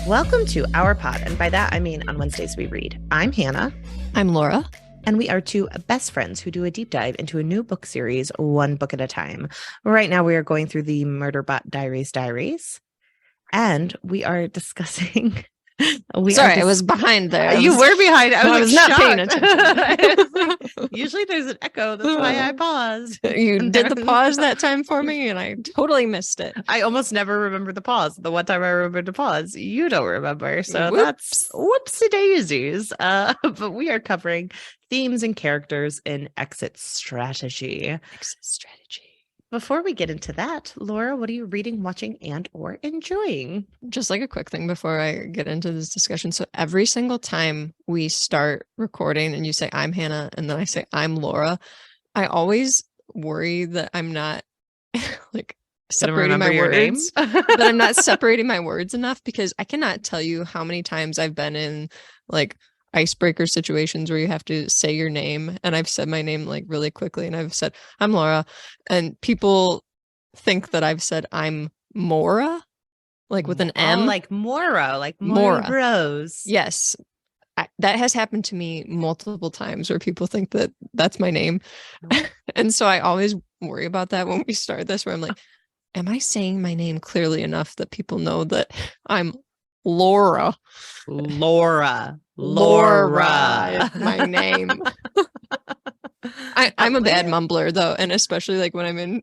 Welcome to Our Pod, and by that I mean on Wednesdays we read. I'm Hannah. I'm Laura. And we are two best friends who do a deep dive into a new book series, one book at a time. Right now we are going through the Murderbot Diaries, and we are discussing... I was behind there. You were behind. I was not shocked. paying attention. Usually there's an echo. That's why I paused. You did the pause that time for me, and I totally missed it. I almost never remember the pause. The one time I remembered to pause, you don't remember. So Whoops. That's whoopsie daisies. But we are covering themes and characters in Exit Strategy. Before we get into that, Laura, what are you reading, watching, and or enjoying? Just like a quick thing before I get into this discussion. So every single time we start recording and you say, I'm Hannah, and then I say, I'm Laura, I always worry that I'm not like separating my words, that I'm not separating my words enough, because I cannot tell you how many times I've been in like icebreaker situations where you have to say your name, and I've said my name like really quickly, and I've said I'm Laura, and people think that I've said I'm Mora, like with an M, like Mora, like Mora Rose. Yes, that has happened to me multiple times where people think that that's my name. And so I always worry about that when we start this, where I'm like, am I saying my name clearly enough that people know that I'm Laura? Laura is my name. I'm a bad mumbler though, and especially like when I'm in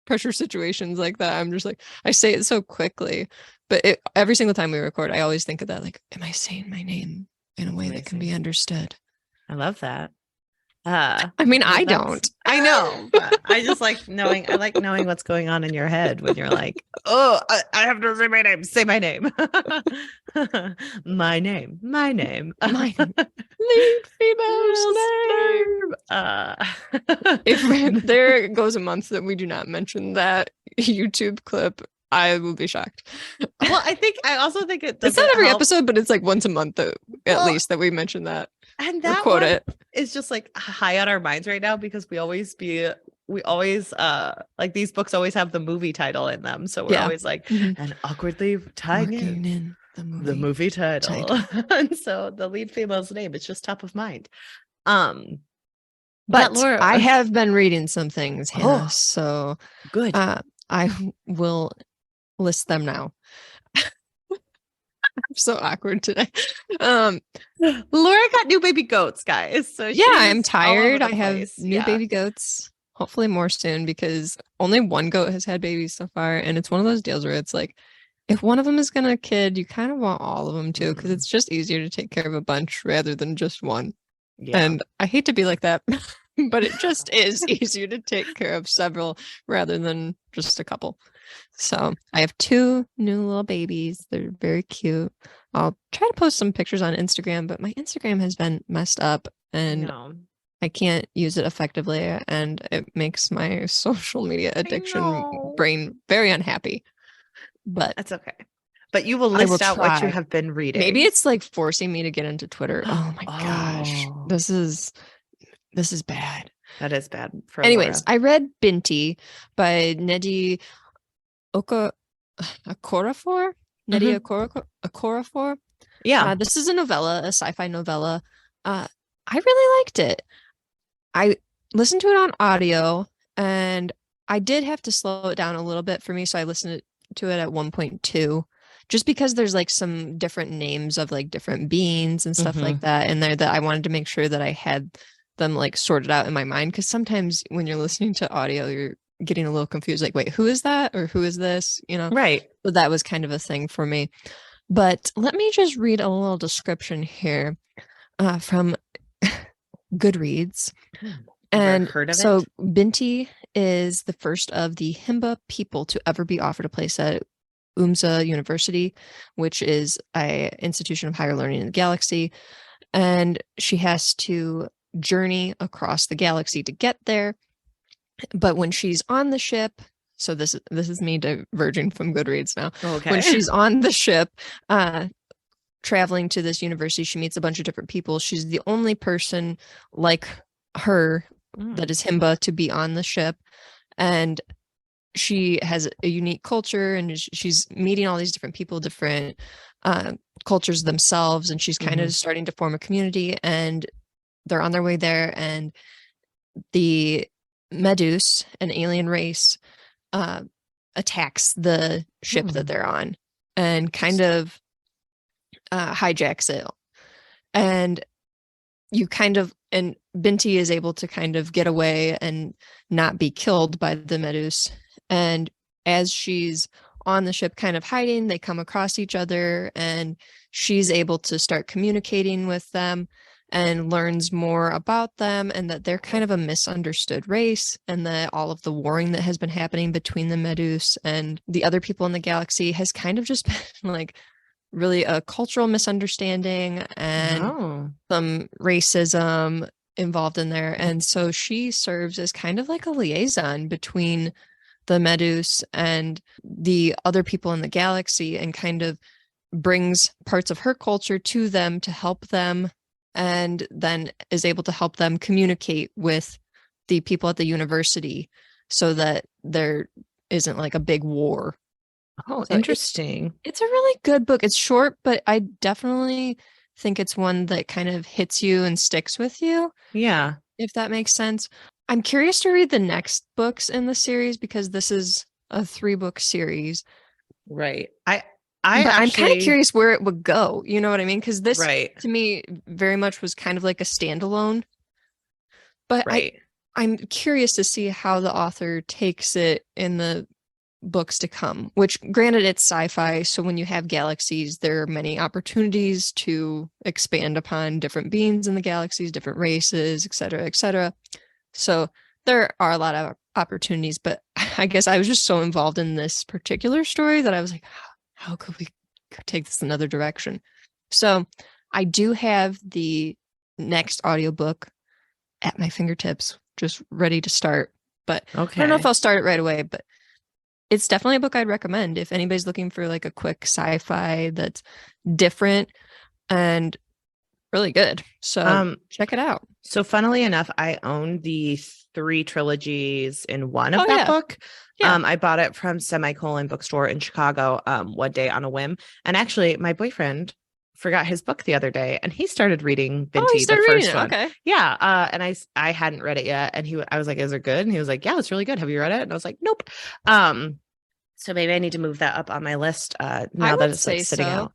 pressure situations like that, I'm just like, I say it so quickly, but every single time we record, I always think of that, like, am I saying my name in a way that can be understood? I love that. I mean, I don't. I know, but I just like knowing. I like knowing what's going on in your head when you're like, "Oh, I have to say my name. Say my name. My name. My name. My lead female's name." If there goes a month that we do not mention that YouTube clip, I will be shocked. Well, I also think it's not every episode, but it's like once a month at least that we mention that. And that quote it is just like high on our minds right now, because we always like these books always have the movie title in them, so we're always like and awkwardly tying in the movie title. And so the lead female's name is just top of mind. But Laura, I have been reading some things, Hannah, so good. I will list them now. I'm so awkward today. Laura got new baby goats, guys. So yeah, I'm tired. I have new baby goats, hopefully more soon, because only one goat has had babies so far, and it's one of those deals where it's like, if one of them is gonna kid, you kind of want all of them too, because it's just easier to take care of a bunch rather than just one. And I hate to be like that, but it just is easier to take care of several rather than just a couple. So I have two new little babies. They're very cute. I'll try to post some pictures on Instagram, but my Instagram has been messed up and I can't use it effectively, and it makes my social media addiction brain very unhappy. But that's okay. But you will list out what you have been reading. Maybe it's like forcing me to get into Twitter. Oh my gosh. This is bad. That is bad. Anyways, Laura. I read Binti by Nnedi Okorafor. Nnedi Okorafor. Yeah. This is a novella, a sci-fi novella. I really liked it. I listened to it on audio, and I did have to slow it down a little bit for me, so I listened to it at 1.2, just because there's like some different names of like different beings and stuff like that in there that I wanted to make sure that I had them like sorted out in my mind, because sometimes when you're listening to audio, you're getting a little confused, like, wait, who is that, or who is this, right? So that was kind of a thing for me. But let me just read a little description here from Goodreads. And so Binti is the first of the Himba people to ever be offered a place at UMSA University, which is an institution of higher learning in the galaxy. And she has to journey across the galaxy to get there. But when she's on the ship, so this is me diverging from Goodreads now. Okay. When she's on the ship, traveling to this university, she meets a bunch of different people. She's the only person like her that is Himba to be on the ship. And she has a unique culture, and she's meeting all these different people, different cultures themselves, and she's kind of starting to form a community, and they're on their way there, and the Medus, an alien race, attacks the ship that they're on and kind of hijacks it. And Binti is able to kind of get away and not be killed by the Medus. And as she's on the ship kind of hiding, they come across each other, and she's able to start communicating with them and learns more about them, and that they're kind of a misunderstood race, and that all of the warring that has been happening between the Medus and the other people in the galaxy has kind of just been like really a cultural misunderstanding and some racism involved in there. And so she serves as kind of like a liaison between the Medus and the other people in the galaxy, and kind of brings parts of her culture to them to help them, and then is able to help them communicate with the people at the university so that there isn't like a big war. Oh, so interesting. It's a really good book. It's short, but I definitely think it's one that kind of hits you and sticks with you. Yeah. If that makes sense. I'm curious to read the next books in the series, because this is a 3-book series. Right. I'm kind of curious where it would go. You know what I mean? Because this, to me, very much was kind of like a standalone. But I'm curious to see how the author takes it in the books to come, which, granted, it's sci-fi, so when you have galaxies, there are many opportunities to expand upon different beings in the galaxies, different races, etc., etc. So there are a lot of opportunities, but I guess I was just so involved in this particular story that I was like, how could we take this another direction? So I do have the next audiobook at my fingertips, just ready to start. But I don't know if I'll start it right away, but it's definitely a book I'd recommend if anybody's looking for like a quick sci-fi that's different and really good. So check it out. So funnily enough, I own the 3 trilogies in one of that book. Yeah. I bought it from Semicolon Bookstore in Chicago one day on a whim. And actually, my boyfriend forgot his book the other day, and he started reading Binti, the first one. Okay. Yeah. And I hadn't read it yet, and I was like, "Is it good?" And he was like, "Yeah, it's really good. Have you read it?" And I was like, "Nope." So maybe I need to move that up on my list now that it's like sitting out.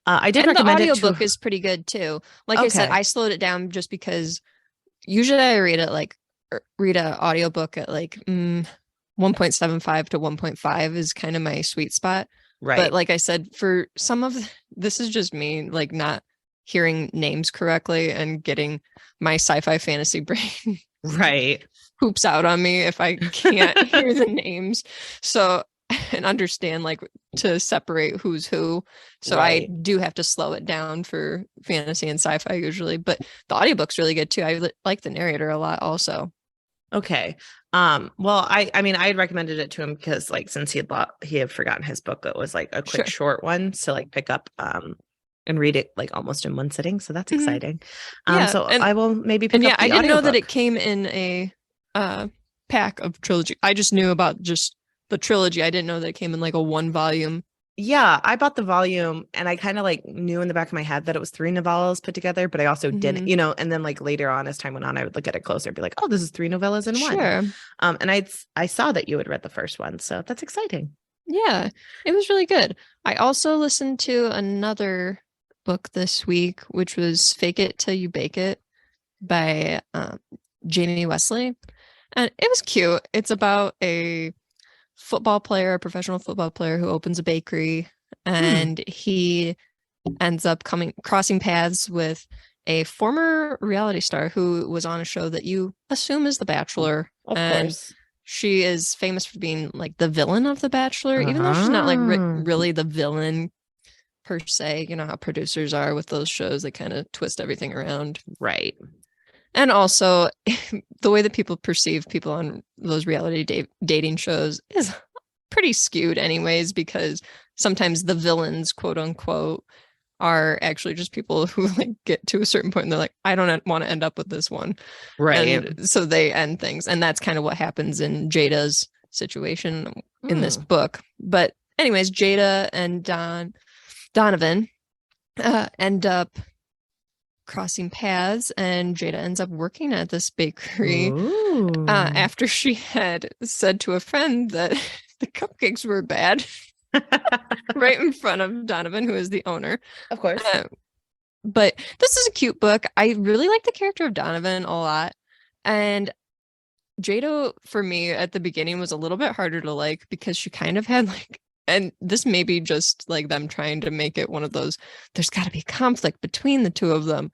I did recommend the audiobook is pretty good too. Like I said, I slowed it down just because usually I read an audiobook at like 1.75 to 1.5 is kind of my sweet spot. Right. But like I said, for some of this is just me like not hearing names correctly and getting my sci-fi fantasy brain hoops out on me if I can't hear the names. So and understand like to separate who's who. So I do have to slow it down for fantasy and sci-fi usually, but the audiobook's really good too. I like the narrator a lot also. Okay. Well, I mean, I had recommended it to him because like, since he had forgotten his book, it was like a quick short one to like pick up, and read it like almost in one sitting. So that's exciting. So I will maybe pick up the I didn't know that audiobook. it came in a pack of trilogy. I just knew about just the trilogy. I didn't know that it came in like a 1-volume. Yeah, I bought the volume, and I kind of like knew in the back of my head that it was 3 novellas put together, but I also didn't, and then like later on as time went on, I would look at it closer and be like, oh, this is 3 novellas in one. And I saw that you had read the first one, so that's exciting. Yeah, it was really good. I also listened to another book this week, which was Fake It Till You Bake It by Jamie Wesley. And it was cute. It's about a professional football player who opens a bakery, and he ends up crossing paths with a former reality star who was on a show that you assume is The Bachelor. Of course. She is famous for being like the villain of The Bachelor, even though she's not like really the villain per se. You know how producers are with those shows, they kind of twist everything around. Right. And also, the way that people perceive people on those reality dating shows is pretty skewed anyways, because sometimes the villains, quote unquote, are actually just people who like get to a certain point and they're like, I don't want to end up with this one. Right. And so they end things. And that's kind of what happens in Jada's situation in this book. But anyways, Jada and Don Donovan end up crossing paths, and Jada ends up working at this bakery after she had said to a friend that the cupcakes were bad right in front of Donovan, who is the owner. Of course. But this is a cute book. I really like the character of Donovan a lot. And Jada, for me, at the beginning was a little bit harder to like because she kind of had like, and this may be just like them trying to make it one of those, there's got to be conflict between the two of them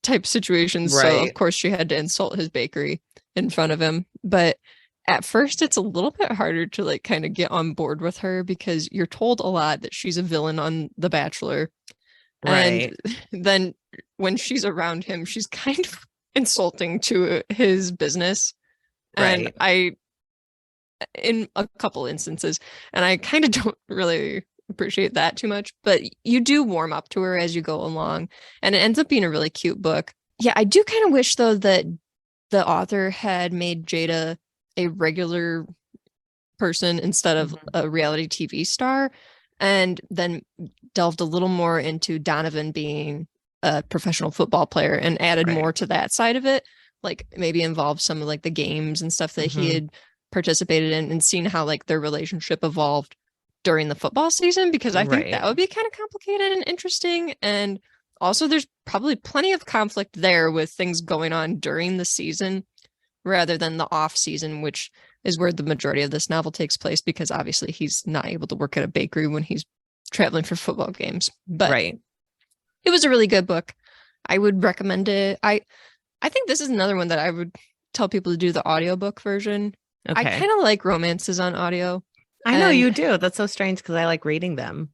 type situations. Right. So, of course, she had to insult his bakery in front of him. But at first, it's a little bit harder to like kind of get on board with her because you're told a lot that she's a villain on The Bachelor. Right. And then when she's around him, she's kind of insulting to his business. Right. And in a couple instances, and I kind of don't really appreciate that too much, but you do warm up to her as you go along, and it ends up being a really cute book. Yeah, I do kind of wish though that the author had made Jada a regular person instead of a reality TV star, and then delved a little more into Donovan being a professional football player and added more to that side of it, like maybe involve some of like the games and stuff that he had participated in, and seen how like their relationship evolved during the football season, because I think that would be kind of complicated and interesting. And also there's probably plenty of conflict there with things going on during the season rather than the off season, which is where the majority of this novel takes place, because obviously he's not able to work at a bakery when he's traveling for football games. But it was a really good book. I would recommend it. I think this is another one that I would tell people to do the audiobook version. I kind of like romances on audio. I know you do. That's so strange because I like reading them.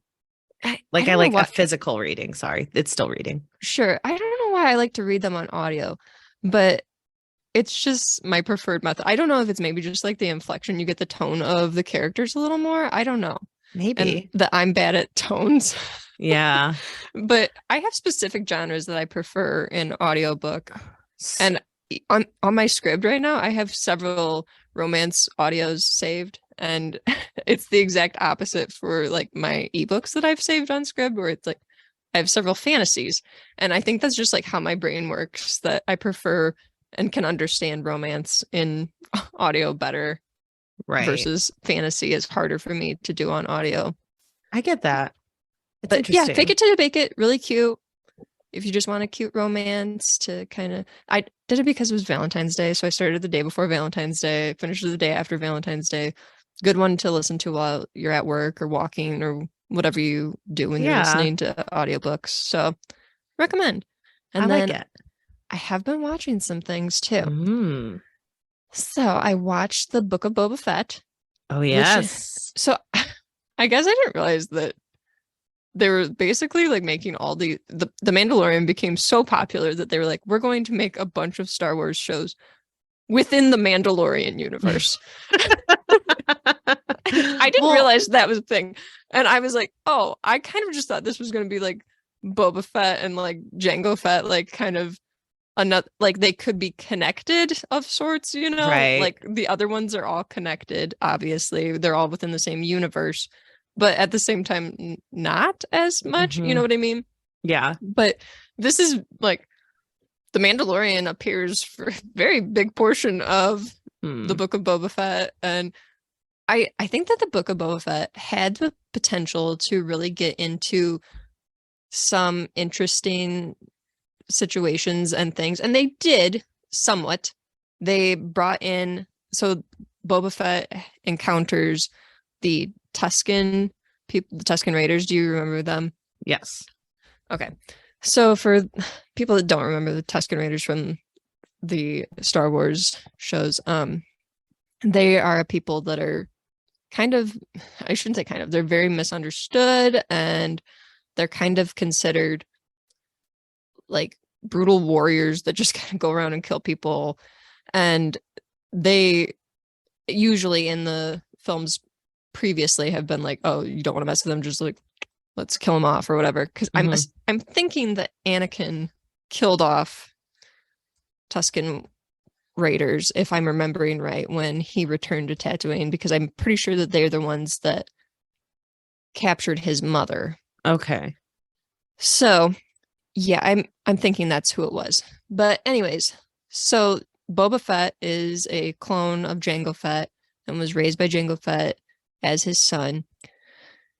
I like a physical reading. Sorry, it's still reading. Sure. I don't know why I like to read them on audio, but it's just my preferred method. I don't know if it's maybe just like the inflection. You get the tone of the characters a little more. I don't know. Maybe. And that I'm bad at tones. Yeah. But I have specific genres that I prefer in audiobook. And on my script right now, I have several romance audios saved, and it's the exact opposite for like my ebooks that I've saved on Scribd, where it's like I have several fantasies, and I think that's just like how my brain works, that I prefer and can understand romance in audio better, versus fantasy is harder for me to do on audio. I get that. But yeah, Fake It Till You Bake It, really cute. If you just want a cute romance to kind of, I did it because it was Valentine's Day. So I started the day before Valentine's Day, finished the day after Valentine's Day. Good one to listen to while you're at work or walking or whatever you do when you're listening to audiobooks. So recommend. And then like it. I have been watching some things too. So I watched the Book of Boba Fett. Oh, yes. So I guess I didn't realize that they were basically like making all the Mandalorian became so popular that they were like, we're going to make a bunch of Star Wars shows within the Mandalorian universe. I didn't realize that was a thing. And I was like, oh, I kind of just thought this was going to be like Boba Fett and like Jango Fett, like kind of another, like they could be connected of sorts, you know, like the other ones are all connected. Obviously, they're all within the same universe. But at the same time, not as much, you know what I mean? Yeah. But this is like, the Mandalorian appears for a very big portion of the Book of Boba Fett. And I think that the Book of Boba Fett had the potential to really get into some interesting situations and things. And they did somewhat. They brought in, so Boba Fett encounters the Tusken people, the Tusken Raiders. Do you remember them? Yes. Okay. So for people that don't remember the Tusken Raiders from the Star Wars shows, they are a people that are kind of, I shouldn't say kind of, they're very misunderstood, and they're kind of considered like brutal warriors that just kind of go around and kill people. And they usually in the films previously have been like, oh, you don't want to mess with them, just like let's kill them off or whatever. Because I'm thinking that Anakin killed off Tusken Raiders, if I'm remembering right, when he returned to Tatooine, because I'm pretty sure that they're the ones that captured his mother. Okay. So, yeah, I'm thinking that's who it was. But anyways, so Boba Fett is a clone of Jango Fett and was raised by Jango Fett as his son.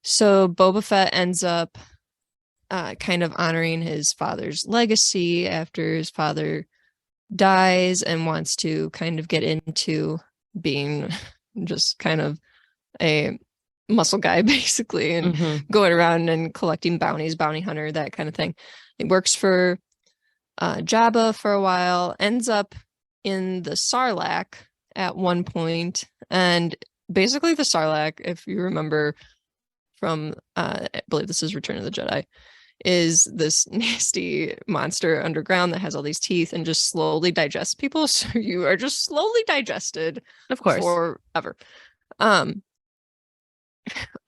So Boba Fett ends up kind of honoring his father's legacy after his father dies and wants to kind of get into being just kind of a muscle guy, basically, and going around and collecting bounties, bounty hunter, that kind of thing. He works for Jabba for a while, ends up in the Sarlacc at one point, and basically the Sarlacc, if you remember from, I believe this is Return of the Jedi, is this nasty monster underground that has all these teeth and just slowly digests people. So you are just slowly digested, of course, forever.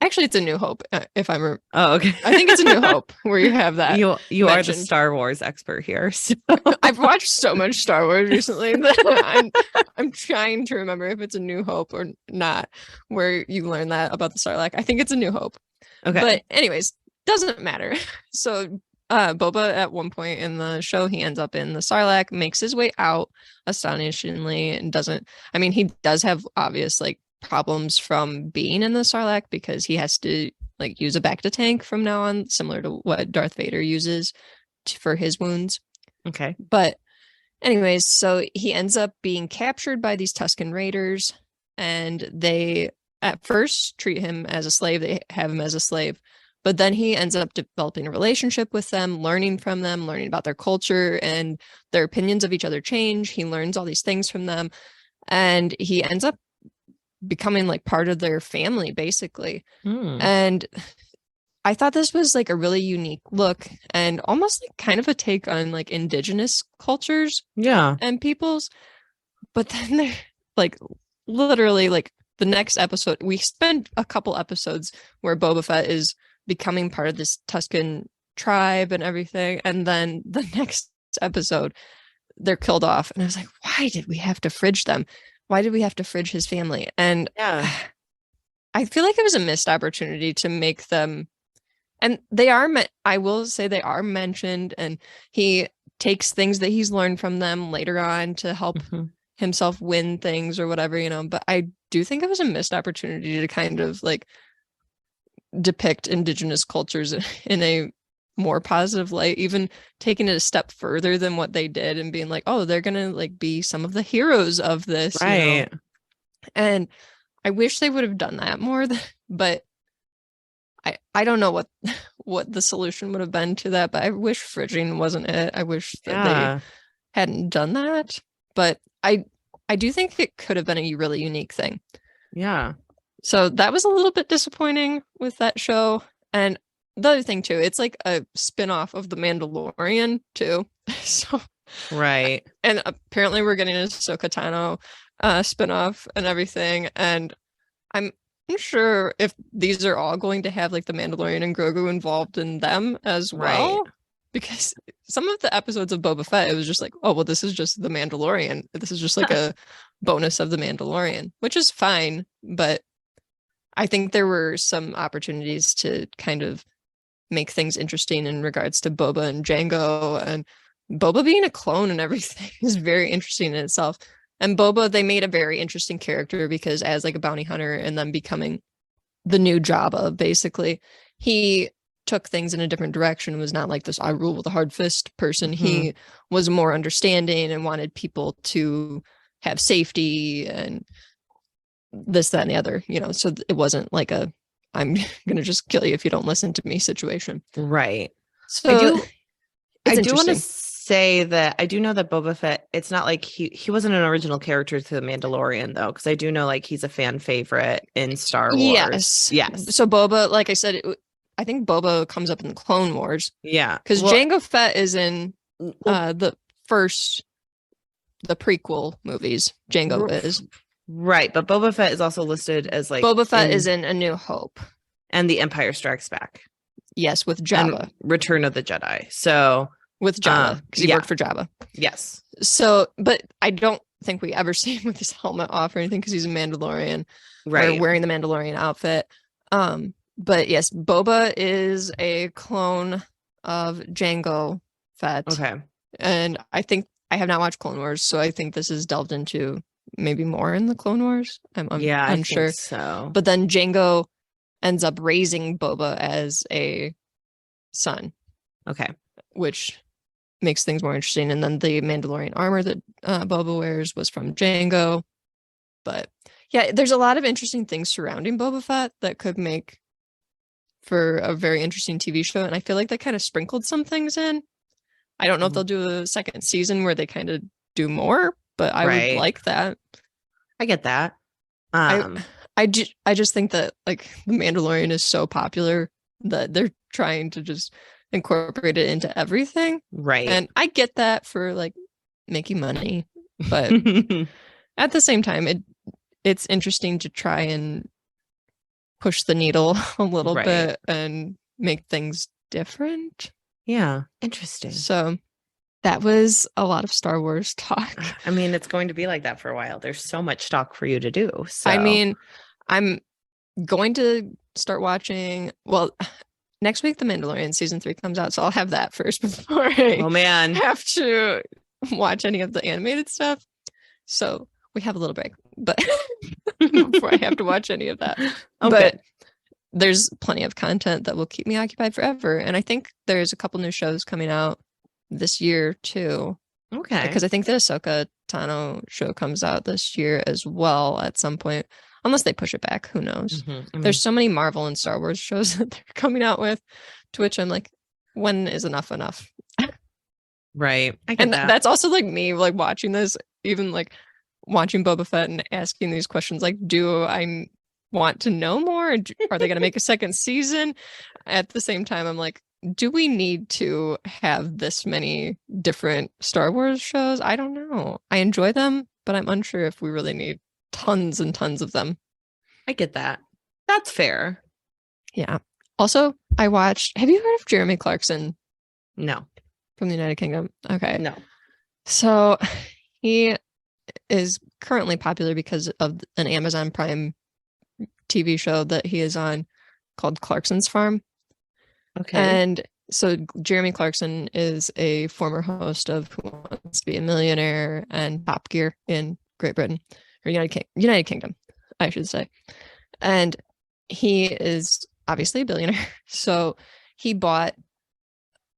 Actually, it's A New Hope. If I'm, okay, I think it's A New Hope where you have that. You are the Star Wars expert here. So. I've watched so much Star Wars recently that I'm trying to remember if it's A New Hope or not, where you learn that about the Sarlacc. I think it's A New Hope. Okay, but anyways, doesn't matter. So Boba, at one point in the show, he ends up in the Sarlacc, makes his way out astonishingly, and doesn't. I mean, he does have obvious like problems from being in the Sarlacc because he has to like use a Bacta tank from now on, similar to what Darth Vader uses for his wounds. Okay. But anyways, so he ends up being captured by these Tusken Raiders, and they at first treat him as a slave. They have him as a slave, but then he ends up developing a relationship with them, learning from them, learning about their culture, and their opinions of each other change. He learns all these things from them, and he ends up becoming like part of their family, basically. And I thought this was like a really unique look and almost like kind of a take on like indigenous cultures and peoples. But then they're like literally like the next episode, we spent a couple episodes where Boba Fett is becoming part of this Tusken tribe and everything, and then the next episode they're killed off, and I was like, why did we have to fridge them? Why did we have to fridge his family? And I feel like it was a missed opportunity to make them, and they are, I will say they are mentioned, and he takes things that he's learned from them later on to help himself win things or whatever, you know, but I do think it was a missed opportunity to kind of like depict indigenous cultures in a more positive light, even taking it a step further than what they did and being like, oh, they're gonna like be some of the heroes of this, right? You know? And I wish they would have done that more, but I don't know what the solution would have been to that, but I wish fridging wasn't it. I wish that they hadn't done that, but I do think it could have been a really unique thing. Yeah. So that was a little bit disappointing with that show. And the other thing too, it's like a spin-off of The Mandalorian too. So right. And apparently we're getting a Ahsoka Tano spin-off and everything. And I'm unsure if these are all going to have like the Mandalorian and Grogu involved in them as well. Right. Because some of the episodes of Boba Fett, it was just like, oh, well, this is just The Mandalorian. This is just like a bonus of The Mandalorian, which is fine. But I think there were some opportunities to kind of make things interesting in regards to Boba and Jango, and Boba being a clone and everything is very interesting in itself. And Boba, they made a very interesting character because as like a bounty hunter and then becoming the new Jabba, basically, he took things in a different direction, was not like this I rule with a hard fist person. He was more understanding and wanted people to have safety and this, that, and the other, you know, so it wasn't like a I'm going to just kill you if you don't listen to me situation. Right. So I do want to say that I do know that Boba Fett, it's not like he wasn't an original character to The Mandalorian though, because I do know like he's a fan favorite in Star Wars. Yes. So Boba, like I said, I think Boba comes up in the Clone Wars. Yeah. Because Jango Fett is in the prequel movies. Jango is. Right, but Boba Fett is also listed as like Boba Fett is in A New Hope and The Empire Strikes Back. Yes, with Jabba. Return of the Jedi. So with Jabba, because he worked for Jabba. Yes. So, but I don't think we ever see him with his helmet off or anything because he's a Mandalorian, right? Or wearing the Mandalorian outfit. But yes, Boba is a clone of Jango Fett. Okay. And I think I have not watched Clone Wars, so I think this is delved into maybe more in the Clone Wars. I'm unsure. I think so. But then Jango ends up raising Boba as a son. Okay. Which makes things more interesting. And then the Mandalorian armor that Boba wears was from Jango. But yeah, there's a lot of interesting things surrounding Boba Fett that could make for a very interesting TV show. And I feel like they kind of sprinkled some things in. I don't know if they'll do a second season where they kind of do more, but I would like that. I get that. I just think that like the Mandalorian is so popular that they're trying to just incorporate it into everything. Right. And I get that for like making money, but at the same time, it's interesting to try and push the needle a little bit and make things different. Yeah. Interesting. So that was a lot of Star Wars talk. I mean, it's going to be like that for a while. There's so much talk for you to do. So I mean, I'm going to start watching. Well, next week, The Mandalorian season 3 comes out, so I'll have that first before I have to watch any of the animated stuff. So we have a little break, but before I have to watch any of that. Okay. But there's plenty of content that will keep me occupied forever. And I think there's a couple new shows coming out this year too. Okay. Because I think the Ahsoka Tano show comes out this year as well at some point. Unless they push it back, who knows? There's so many Marvel and Star Wars shows that they're coming out with, to which I'm like, when is enough? Right. And that's also like me, like watching this, even like watching Boba Fett and asking these questions, like, do I want to know more? Are they going to make a second season? At the same time, I'm like, do we need to have this many different Star Wars shows? I don't know. I enjoy them, but I'm unsure if we really need tons and tons of them. I get that. That's fair. Yeah. Also, I watched, have you heard of Jeremy Clarkson? No. From the United Kingdom? Okay. No. So he is currently popular because of an Amazon Prime TV show that he is on called Clarkson's Farm. Okay. And so Jeremy Clarkson is a former host of Who Wants to Be a Millionaire and Top Gear in Great Britain, or United Kingdom, I should say. And he is obviously a billionaire. So he bought,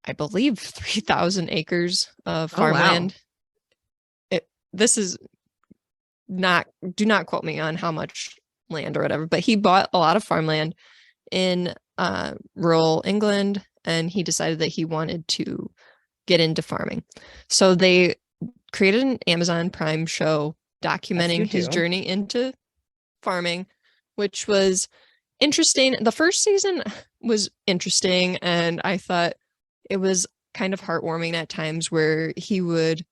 I believe, 3,000 acres of farmland. This is do not quote me on how much land or whatever, but he bought a lot of farmland in rural England, and he decided that he wanted to get into farming. So they created an Amazon Prime show documenting his journey into farming, which was interesting. The first season was interesting, and I thought it was kind of heartwarming at times where he would,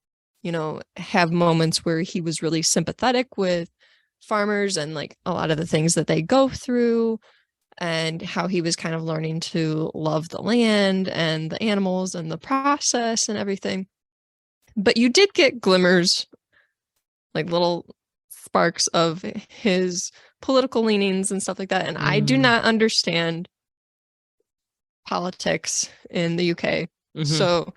have moments where he was really sympathetic with farmers and like a lot of the things that they go through, and how he was kind of learning to love the land and the animals and the process and everything. But you did get glimmers, like little sparks of his political leanings and stuff like that. And I do not understand politics in the UK. So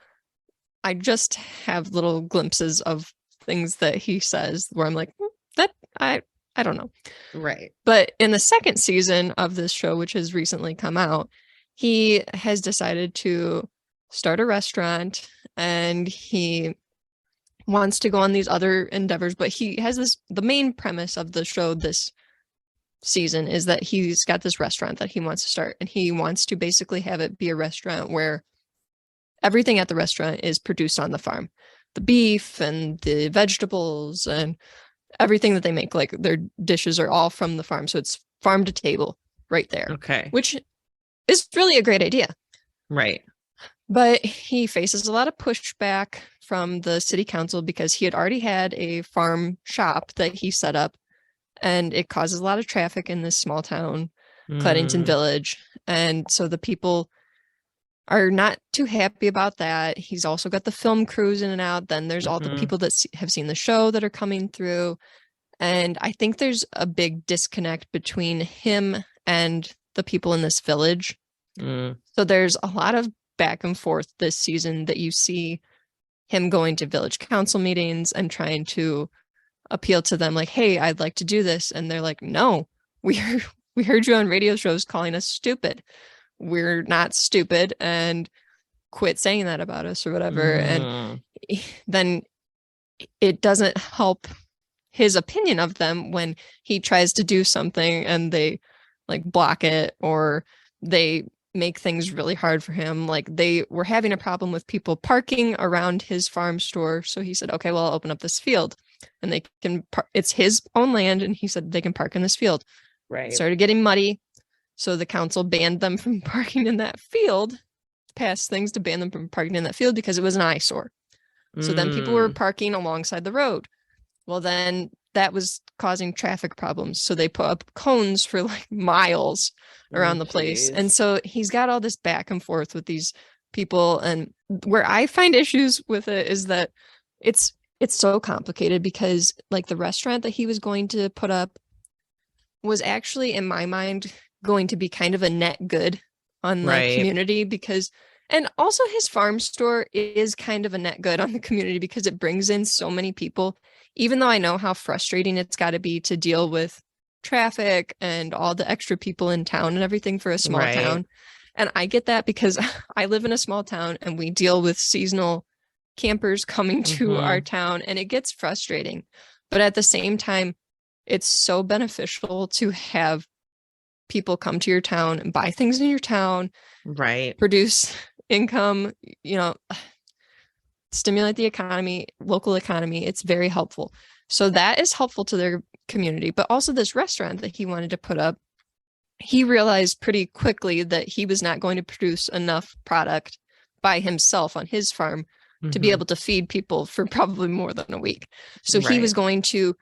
I just have little glimpses of things that he says where I'm like, that I don't know. Right. But in the second season of this show, which has recently come out, he has decided to start a restaurant, and he wants to go on these other endeavors. But he has the main premise of the show this season is that he's got this restaurant that he wants to start, and he wants to basically have it be a restaurant where everything at the restaurant is produced on the farm. The beef and the vegetables and everything that they make, like their dishes are all from the farm. So it's farm to table right there. Okay. Which is really a great idea. Right. But he faces a lot of pushback from the city council because he had already had a farm shop that he set up, and it causes a lot of traffic in this small town, Cleddington Village. And so the people are not too happy about that. He's also got the film crews in and out. Then there's all the people that have seen the show that are coming through. And I think there's a big disconnect between him and the people in this village. So there's a lot of back and forth this season that you see him going to village council meetings and trying to appeal to them like, hey, I'd like to do this. And they're like, no, we heard you on radio shows calling us stupid. We're not stupid, and quit saying that about us or whatever. And then it doesn't help his opinion of them when he tries to do something and they like block it, or they make things really hard for him. Like they were having a problem with people parking around his farm store. So he said, okay, well, I'll open up this field and they can, it's his own land. And he said they can park in this field. Right. It started getting muddy. So the council banned them from parking in that field, passed things to ban them from parking in that field because it was an eyesore. So then people were parking alongside the road. Well, then that was causing traffic problems. So they put up cones for like miles around the place. And so he's got all this back and forth with these people. And where I find issues with it is that it's so complicated because like the restaurant that he was going to put up was actually, in my mind, going to be kind of a net good on the community because, and also his farm store is kind of a net good on the community because it brings in so many people, even though I know how frustrating it's got to be to deal with traffic and all the extra people in town and everything for a small town. And I get that because I live in a small town and we deal with seasonal campers coming to our town, and it gets frustrating. But at the same time, it's so beneficial to have people come to your town and buy things in your town, produce income, stimulate the economy, local economy. It's very helpful. So that is helpful to their community. But also this restaurant that he wanted to put up, he realized pretty quickly that he was not going to produce enough product by himself on his farm to be able to feed people for probably more than a week. So he was going to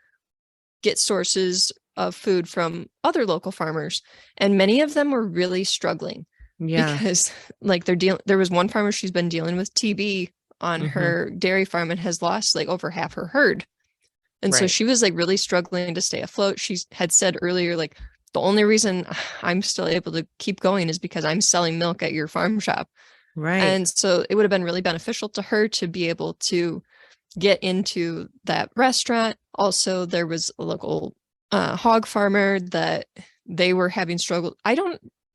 get sources of food from other local farmers, and many of them were really struggling because like there was one farmer, she's been dealing with TB on her dairy farm and has lost like over half her herd. And so she was like really struggling to stay afloat. She had said earlier, like, the only reason I'm still able to keep going is because I'm selling milk at your farm shop. And so it would have been really beneficial to her to be able to get into that restaurant. Also, there was a local hog farmer that they were having struggle.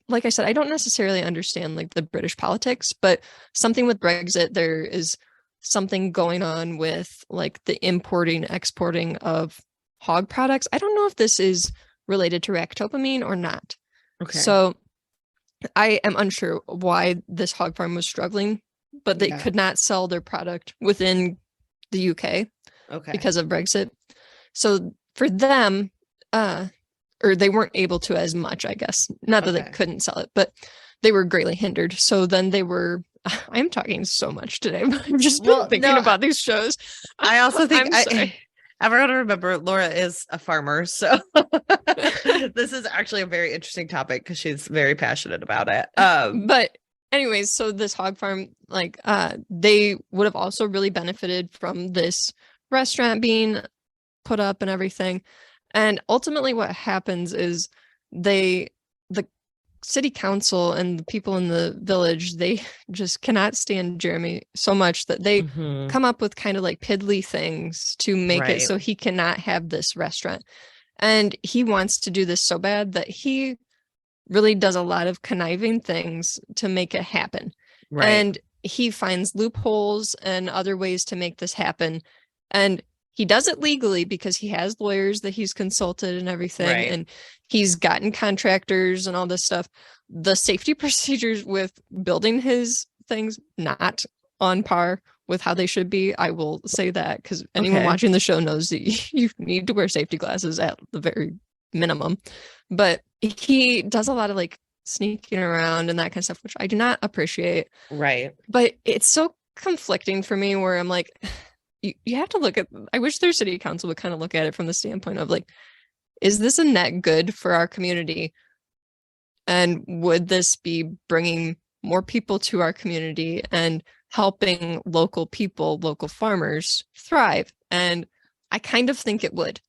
Like I said, I don't necessarily understand like the British politics, but something with Brexit, there is something going on with like the importing, exporting of hog products. I don't know if this is related to ractopamine or not. So I am unsure why this hog farm was struggling, but they could not sell their product within the UK because of Brexit. So for them, or they weren't able to as much, I guess. Not that they couldn't sell it, but they were greatly hindered. So then they were, I'm talking so much today, but I'm just thinking about these shows. I also think everyone remember Laura is a farmer. So this is actually a very interesting topic because she's very passionate about it. But anyways, so this hog farm, like they would have also really benefited from this restaurant being put up and everything. And ultimately what happens is the city council and the people in the village, they just cannot stand Jeremy so much that they come up with kind of like piddly things to make it so he cannot have this restaurant. And he wants to do this so bad that he really does a lot of conniving things to make it happen. And he finds loopholes and other ways to make this happen. And he does it legally because he has lawyers that he's consulted and everything. And he's gotten contractors and all this stuff. The safety procedures with building his things, not on par with how they should be. I will say that because anyone watching the show knows that you need to wear safety glasses at the very minimum. But he does a lot of like sneaking around and that kind of stuff, which I do not appreciate. But it's so conflicting for me where I'm like, you have to look at, I wish their city council would kind of look at it from the standpoint of like, is this a net good for our community? And would this be bringing more people to our community and helping local people, local farmers thrive? And I kind of think it would.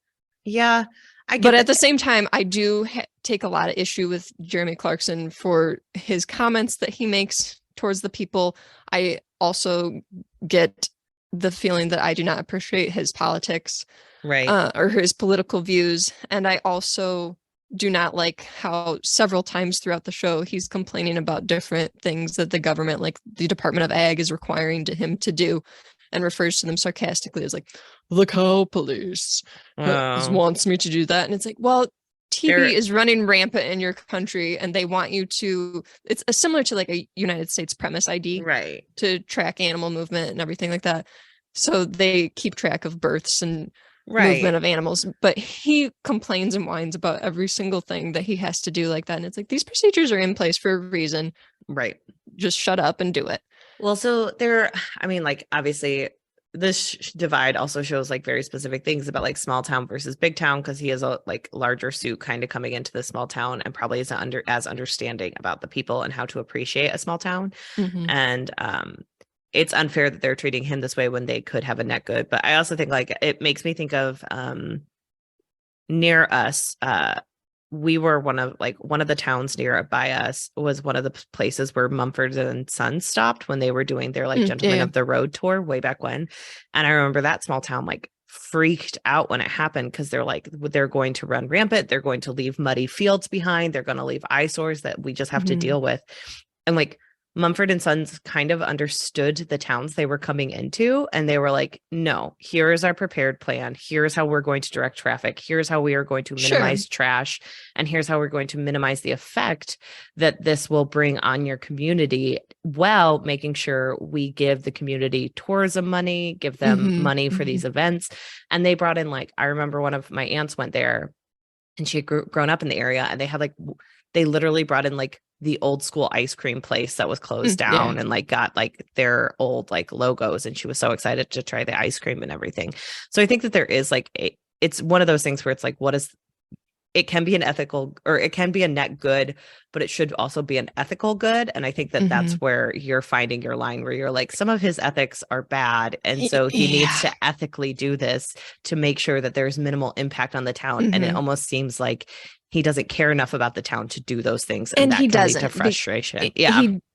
Yeah, But at the same time, I do take a lot of issue with Jeremy Clarkson for his comments that he makes towards the people. I also get the feeling that I do not appreciate his politics, right, or his political views. And I also do not like how several times throughout the show he's complaining about different things that the government, like the Department of Ag, is requiring him to do, and refers to them sarcastically as like the cow police wants me to do that. And it's like, well, TB is running rampant in your country, and they want you to, it's similar to like a United States premise ID, right, to track animal movement and everything like that. So they keep track of births and movement of animals, but he complains and whines about every single thing that he has to do like that. And it's like, these procedures are in place for a reason. Right. Just shut up and do it. Well, so I mean, like, obviously this divide also shows like very specific things about like small town versus big town, because he has a like larger suit kind of coming into the small town and probably isn't as understanding about the people and how to appreciate a small town. And it's unfair that they're treating him this way when they could have a net good. But I also think like it makes me think of near us, we were one of the towns nearby us was one of the places where Mumford and Sons stopped when they were doing their like Gentlemen of the Road tour way back when. And I remember that small town like freaked out when it happened, because they're like, they're going to run rampant. They're going to leave muddy fields behind. They're going to leave eyesores that we just have to deal with. And like Mumford and Sons kind of understood the towns they were coming into, and they were like, no, here is our prepared plan. Here's how we're going to direct traffic. Here's how we are going to minimize trash. And here's how we're going to minimize the effect that this will bring on your community, while making sure we give the community tourism money, give them money for these events. And they brought in, like, I remember one of my aunts went there, and she had grown up in the area, and they had like, they literally brought in like the old school ice cream place that was closed down and like got like their old like logos, and she was so excited to try the ice cream and everything. So I think that there is like it's one of those things where it's like, it can be an ethical, or it can be a net good, but it should also be an ethical good. And I think that that's where you're finding your line, where you're like, some of his ethics are bad, and so he needs to ethically do this to make sure that there's minimal impact on the town. And it almost seems like he doesn't care enough about the town to do those things, and that he can lead to frustration.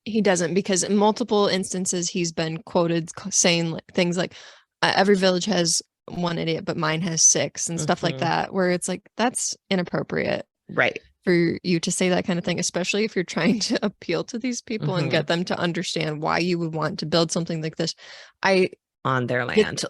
He doesn't, because in multiple instances he's been quoted saying like things like, every village has one idiot, but mine has six, and stuff like that, where it's like, that's inappropriate, right, for you to say that kind of thing, especially if you're trying to appeal to these people and get them to understand why you would want to build something like this on their land.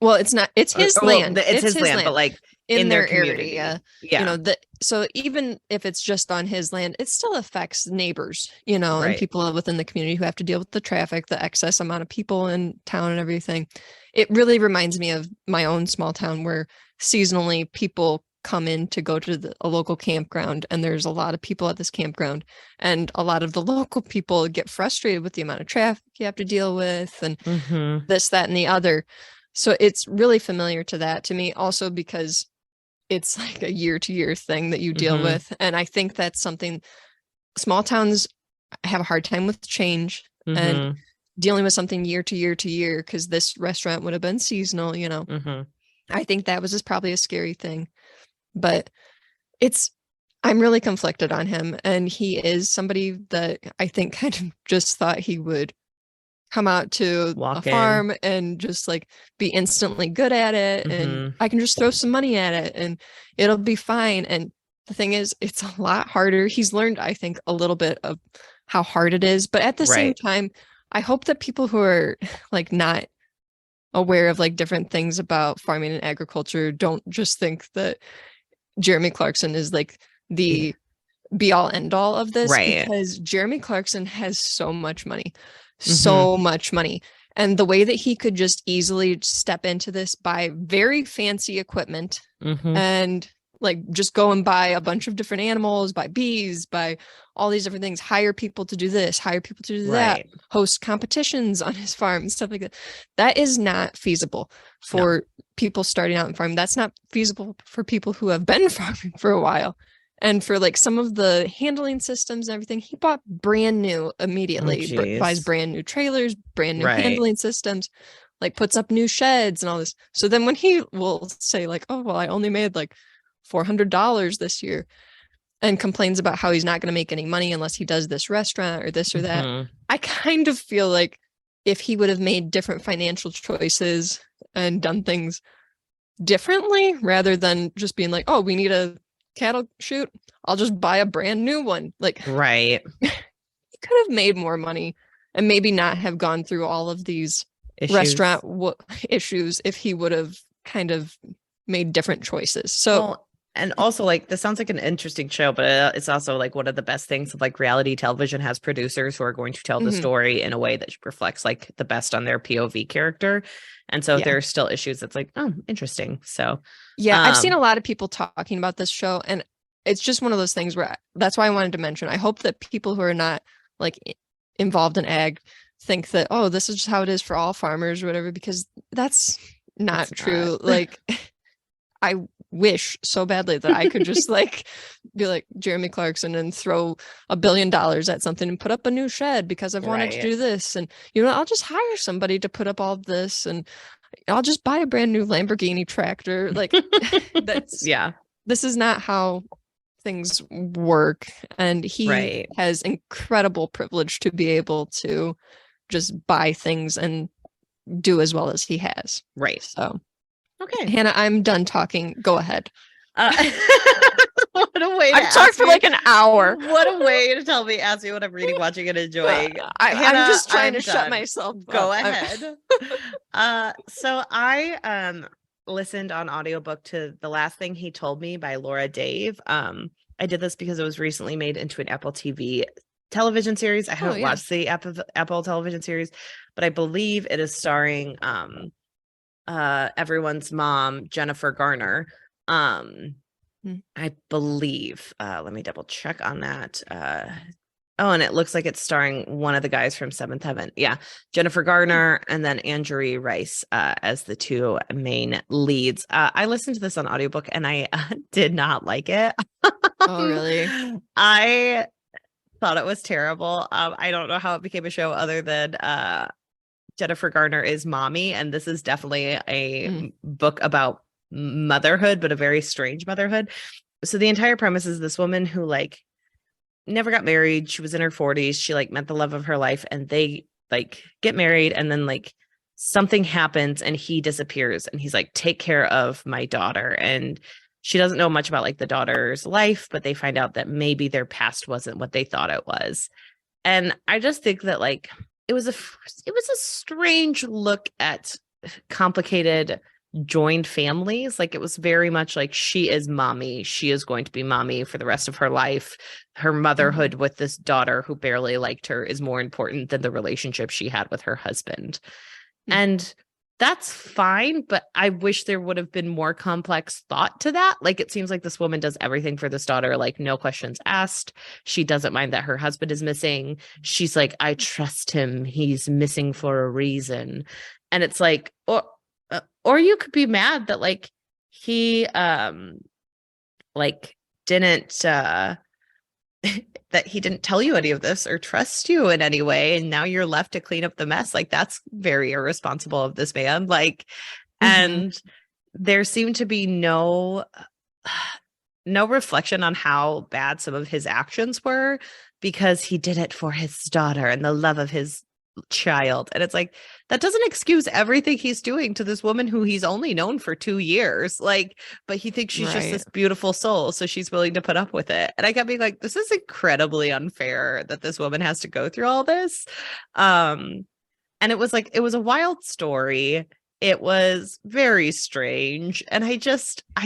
Well, it's not, it's his land. It's his land, but like in their area. You know, so even if it's just on his land, it still affects neighbors, you know, and people within the community who have to deal with the traffic, the excess amount of people in town and everything. It really reminds me of my own small town, where seasonally people come in to go to a local campground, and there's a lot of people at this campground, and a lot of the local people get frustrated with the amount of traffic you have to deal with, and this, that, and the other. So it's really familiar to that to me, also because it's like a year-to-year thing that you deal with. And I think that's something small towns have a hard time with change, and dealing with something year to year to year, because this restaurant would have been seasonal, you know. I think that was just probably a scary thing. But I'm really conflicted on him. And he is somebody that I think kind of just thought he would come out to a farm and just like be instantly good at it, and I can just throw some money at it and it'll be fine. And the thing is, it's a lot harder. He's learned, I think, a little bit of how hard it is, but at the same time, I hope that people who are like not aware of like different things about farming and agriculture don't just think that Jeremy Clarkson is like the be all end all of this, because Jeremy Clarkson has so much money. So much money. And the way that he could just easily step into this, buy very fancy equipment, and like just go and buy a bunch of different animals, buy bees, buy all these different things, hire people to do this, hire people to do that, host competitions on his farm and stuff like that. That is not feasible for people starting out in farming. That's not feasible for people who have been farming for a while. And for like some of the handling systems and everything, he bought brand new immediately, buys brand new trailers, brand new handling systems, like puts up new sheds and all this. So then when he will say like, oh, well, I only made like $400 this year, and complains about how he's not going to make any money unless he does this restaurant or this or that. I kind of feel like if he would have made different financial choices and done things differently rather than just being like, oh, we need a cattle chute, I'll just buy a brand new one. Like, right. He could have made more money and maybe not have gone through all of these restaurant issues if he would have kind of made different choices. So, and also, like, this sounds like an interesting show, but it's also like one of the best things of like reality television has producers who are going to tell the story in a way that reflects like the best on their POV character. And so there are still issues that's like, oh, interesting. So I've seen a lot of people talking about this show, and it's just one of those things where that's why I wanted to mention. I hope that people who are not like involved in ag think that, oh, this is just how it is for all farmers or whatever, because that's not true. Like, I wish so badly that I could just like be like Jeremy Clarkson and throw $1 billion at something and put up a new shed because I've wanted to do this. And, I'll just hire somebody to put up all of this, and I'll just buy a brand new Lamborghini tractor. Like, this is not how things work. And he has incredible privilege to be able to just buy things and do as well as he has. Right. So, okay, Hannah, I'm done talking. Go ahead. What a way to I've talked for like an hour. What a way to tell me, ask me what I'm reading, watching, and enjoying. I'm just trying to shut myself up. Go ahead. So I listened on audiobook to The Last Thing He Told Me by Laura Dave. I did this because it was recently made into an Apple TV television series. I haven't watched the Apple television series, but I believe it is starring everyone's mom, Jennifer Garner. I believe, let me double check on that. And it looks like it's starring one of the guys from Seventh Heaven. Yeah. Jennifer Garner and then Andrew Rice as the two main leads. I listened to this on audiobook and I did not like it. Oh, really? I thought it was terrible. I don't know how it became a show other than Jennifer Garner is mommy, and this is definitely a book about motherhood, but a very strange motherhood. So the entire premise is this woman who like never got married. She was in her 40s. She like met the love of her life, and they like get married, and then like something happens and he disappears, and he's like, take care of my daughter. And she doesn't know much about like the daughter's life, but they find out that maybe their past wasn't what they thought it was. And I just think that like it was a strange look at complicated joined families. Like, it was very much like, she is mommy. She is going to be mommy for the rest of her life. Her motherhood with this daughter who barely liked her is more important than the relationship she had with her husband. And that's fine, but I wish there would have been more complex thought to that. Like, it seems like this woman does everything for this daughter, like no questions asked. She doesn't mind that her husband is missing. She's like, I trust him. He's missing for a reason. And it's like, or you could be mad that like he like didn't that he didn't tell you any of this or trust you in any way, and now you're left to clean up the mess. Like, that's very irresponsible of this man. Like, and there seemed to be no reflection on how bad some of his actions were, because he did it for his daughter and the love of his child. And it's like, that doesn't excuse everything he's doing to this woman who he's only known for 2 years. Like, but he thinks she's just this beautiful soul, so she's willing to put up with it. And I kept being like, this is incredibly unfair that this woman has to go through all this. And it was like, it was a wild story. It was very strange. And I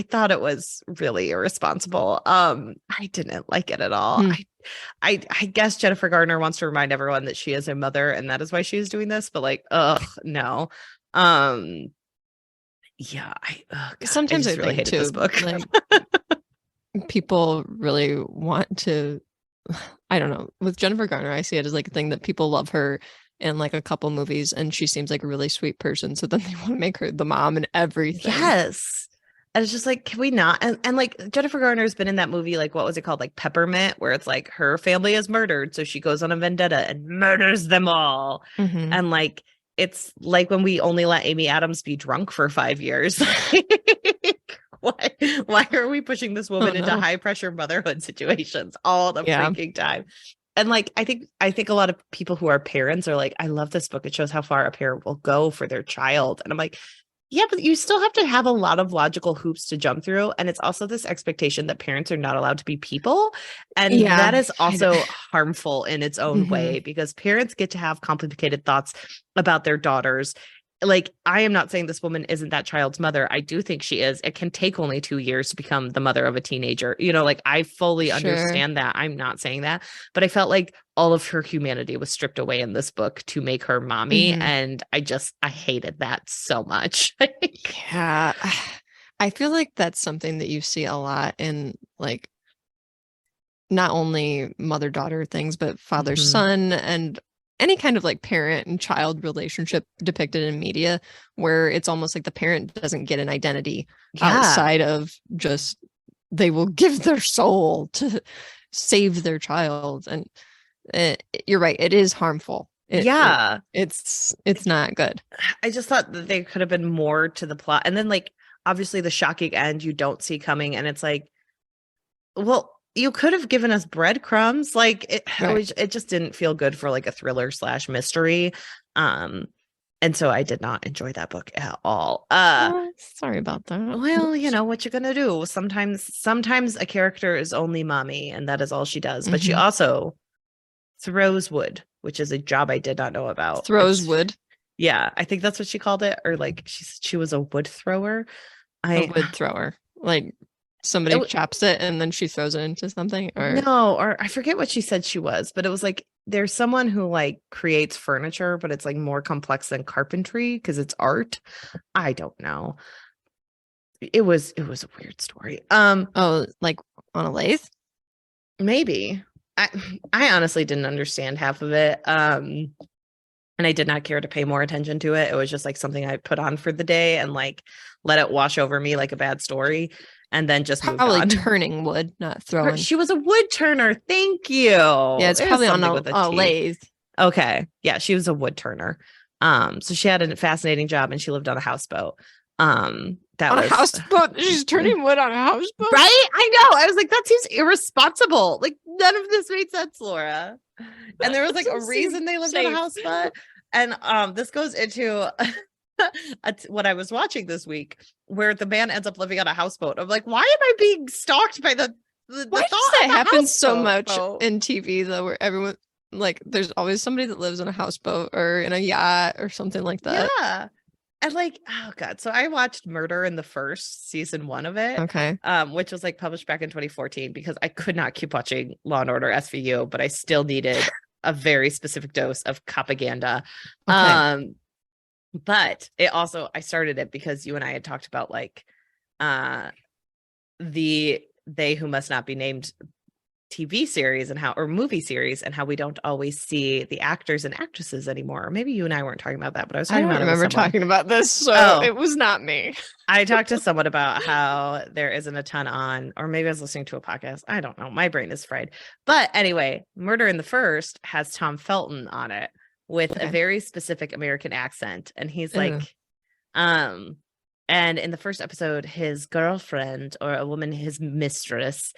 thought it was really irresponsible. I didn't like it at all. I guess Jennifer Garner wants to remind everyone that she is a mother, and that is why she is doing this. But like, no. Sometimes I really hated this book. Like, people really want to, I don't know. With Jennifer Garner, I see it as like a thing that people love her in like a couple movies, and she seems like a really sweet person. So then they want to make her the mom and everything. Yes. And it's just like, can we not? And like, Jennifer Garner's been in that movie, like, what was it called? Like Peppermint, where it's like her family is murdered. So she goes on a vendetta and murders them all. And like, it's like when we only let Amy Adams be drunk for 5 years. why are we pushing this woman into high pressure motherhood situations all the freaking time? And like, I think a lot of people who are parents are like, I love this book. It shows how far a parent will go for their child. And I'm like, yeah, but you still have to have a lot of logical hoops to jump through. And it's also this expectation that parents are not allowed to be people. And that is also harmful in its own way, because parents get to have complicated thoughts about their daughters. Like, I am not saying this woman isn't that child's mother. I do think she is. It can take only 2 years to become the mother of a teenager. You know, like, I fully understand that. I'm not saying that, but I felt like all of her humanity was stripped away in this book to make her mommy. And I hated that so much. Yeah. I feel like that's something that you see a lot in, like, not only mother-daughter things, but father-son and any kind of like parent and child relationship depicted in media, where it's almost like the parent doesn't get an identity outside of just, they will give their soul to save their child. And you're right, it is harmful. It's not good. I just thought that there could have been more to the plot. And then, like, obviously the shocking end you don't see coming. And it's like, well, you could have given us breadcrumbs. Like, it just didn't feel good for like a thriller / mystery. And so I did not enjoy that book at all. Sorry about that. Well, you know what you're gonna do. Sometimes a character is only mommy, and that is all she does. But she also throws wood, which is a job I did not know about. Throws wood. Yeah, I think that's what she called it. Or like, she was a wood thrower. A wood thrower. Like, somebody chops it and then she throws it into something, or I forget what she said she was, but it was like, there's someone who like creates furniture, but it's like more complex than carpentry because it's art. I don't know. It was a weird story. Like on a lathe? Maybe. I honestly didn't understand half of it. And I did not care to pay more attention to it. It was just like something I put on for the day and like let it wash over me like a bad story. And then just probably moved on. Turning wood, not throwing. She was a wood turner. Thank you. Yeah, it's probably on a lathe. Okay. Yeah, she was a wood turner. So she had a fascinating job and she lived on a houseboat. A houseboat? She's turning wood on a houseboat? Right? I know. I was like, that seems irresponsible. Like, none of this made sense, Laura. And there was like a reason they lived on a houseboat. And this goes into what I was watching this week, where the man ends up living on a houseboat. I'm like, why am I being stalked by the why does that happen so much in TV though, where everyone, like, there's always somebody that lives on a houseboat or in a yacht or something like that. Yeah. And like, oh god, so I watched Murder in the First, season 1 of it, which was like published back in 2014, because I could not keep watching Law and Order SVU, but I still needed a very specific dose of propaganda. But it also, I started it because you and I had talked about like the They Who Must Not Be Named TV series and or movie series, and how we don't always see the actors and actresses anymore. Or maybe you and I weren't talking about that, but I was talking about it. I remember talking about this, so it was not me. I talked to someone about how there isn't a ton on, or maybe I was listening to a podcast. I don't know. My brain is fried. But anyway, Murder in the First has Tom Felton on it with a very specific American accent. And he's like, and in the first episode, his girlfriend, or a woman, his mistress,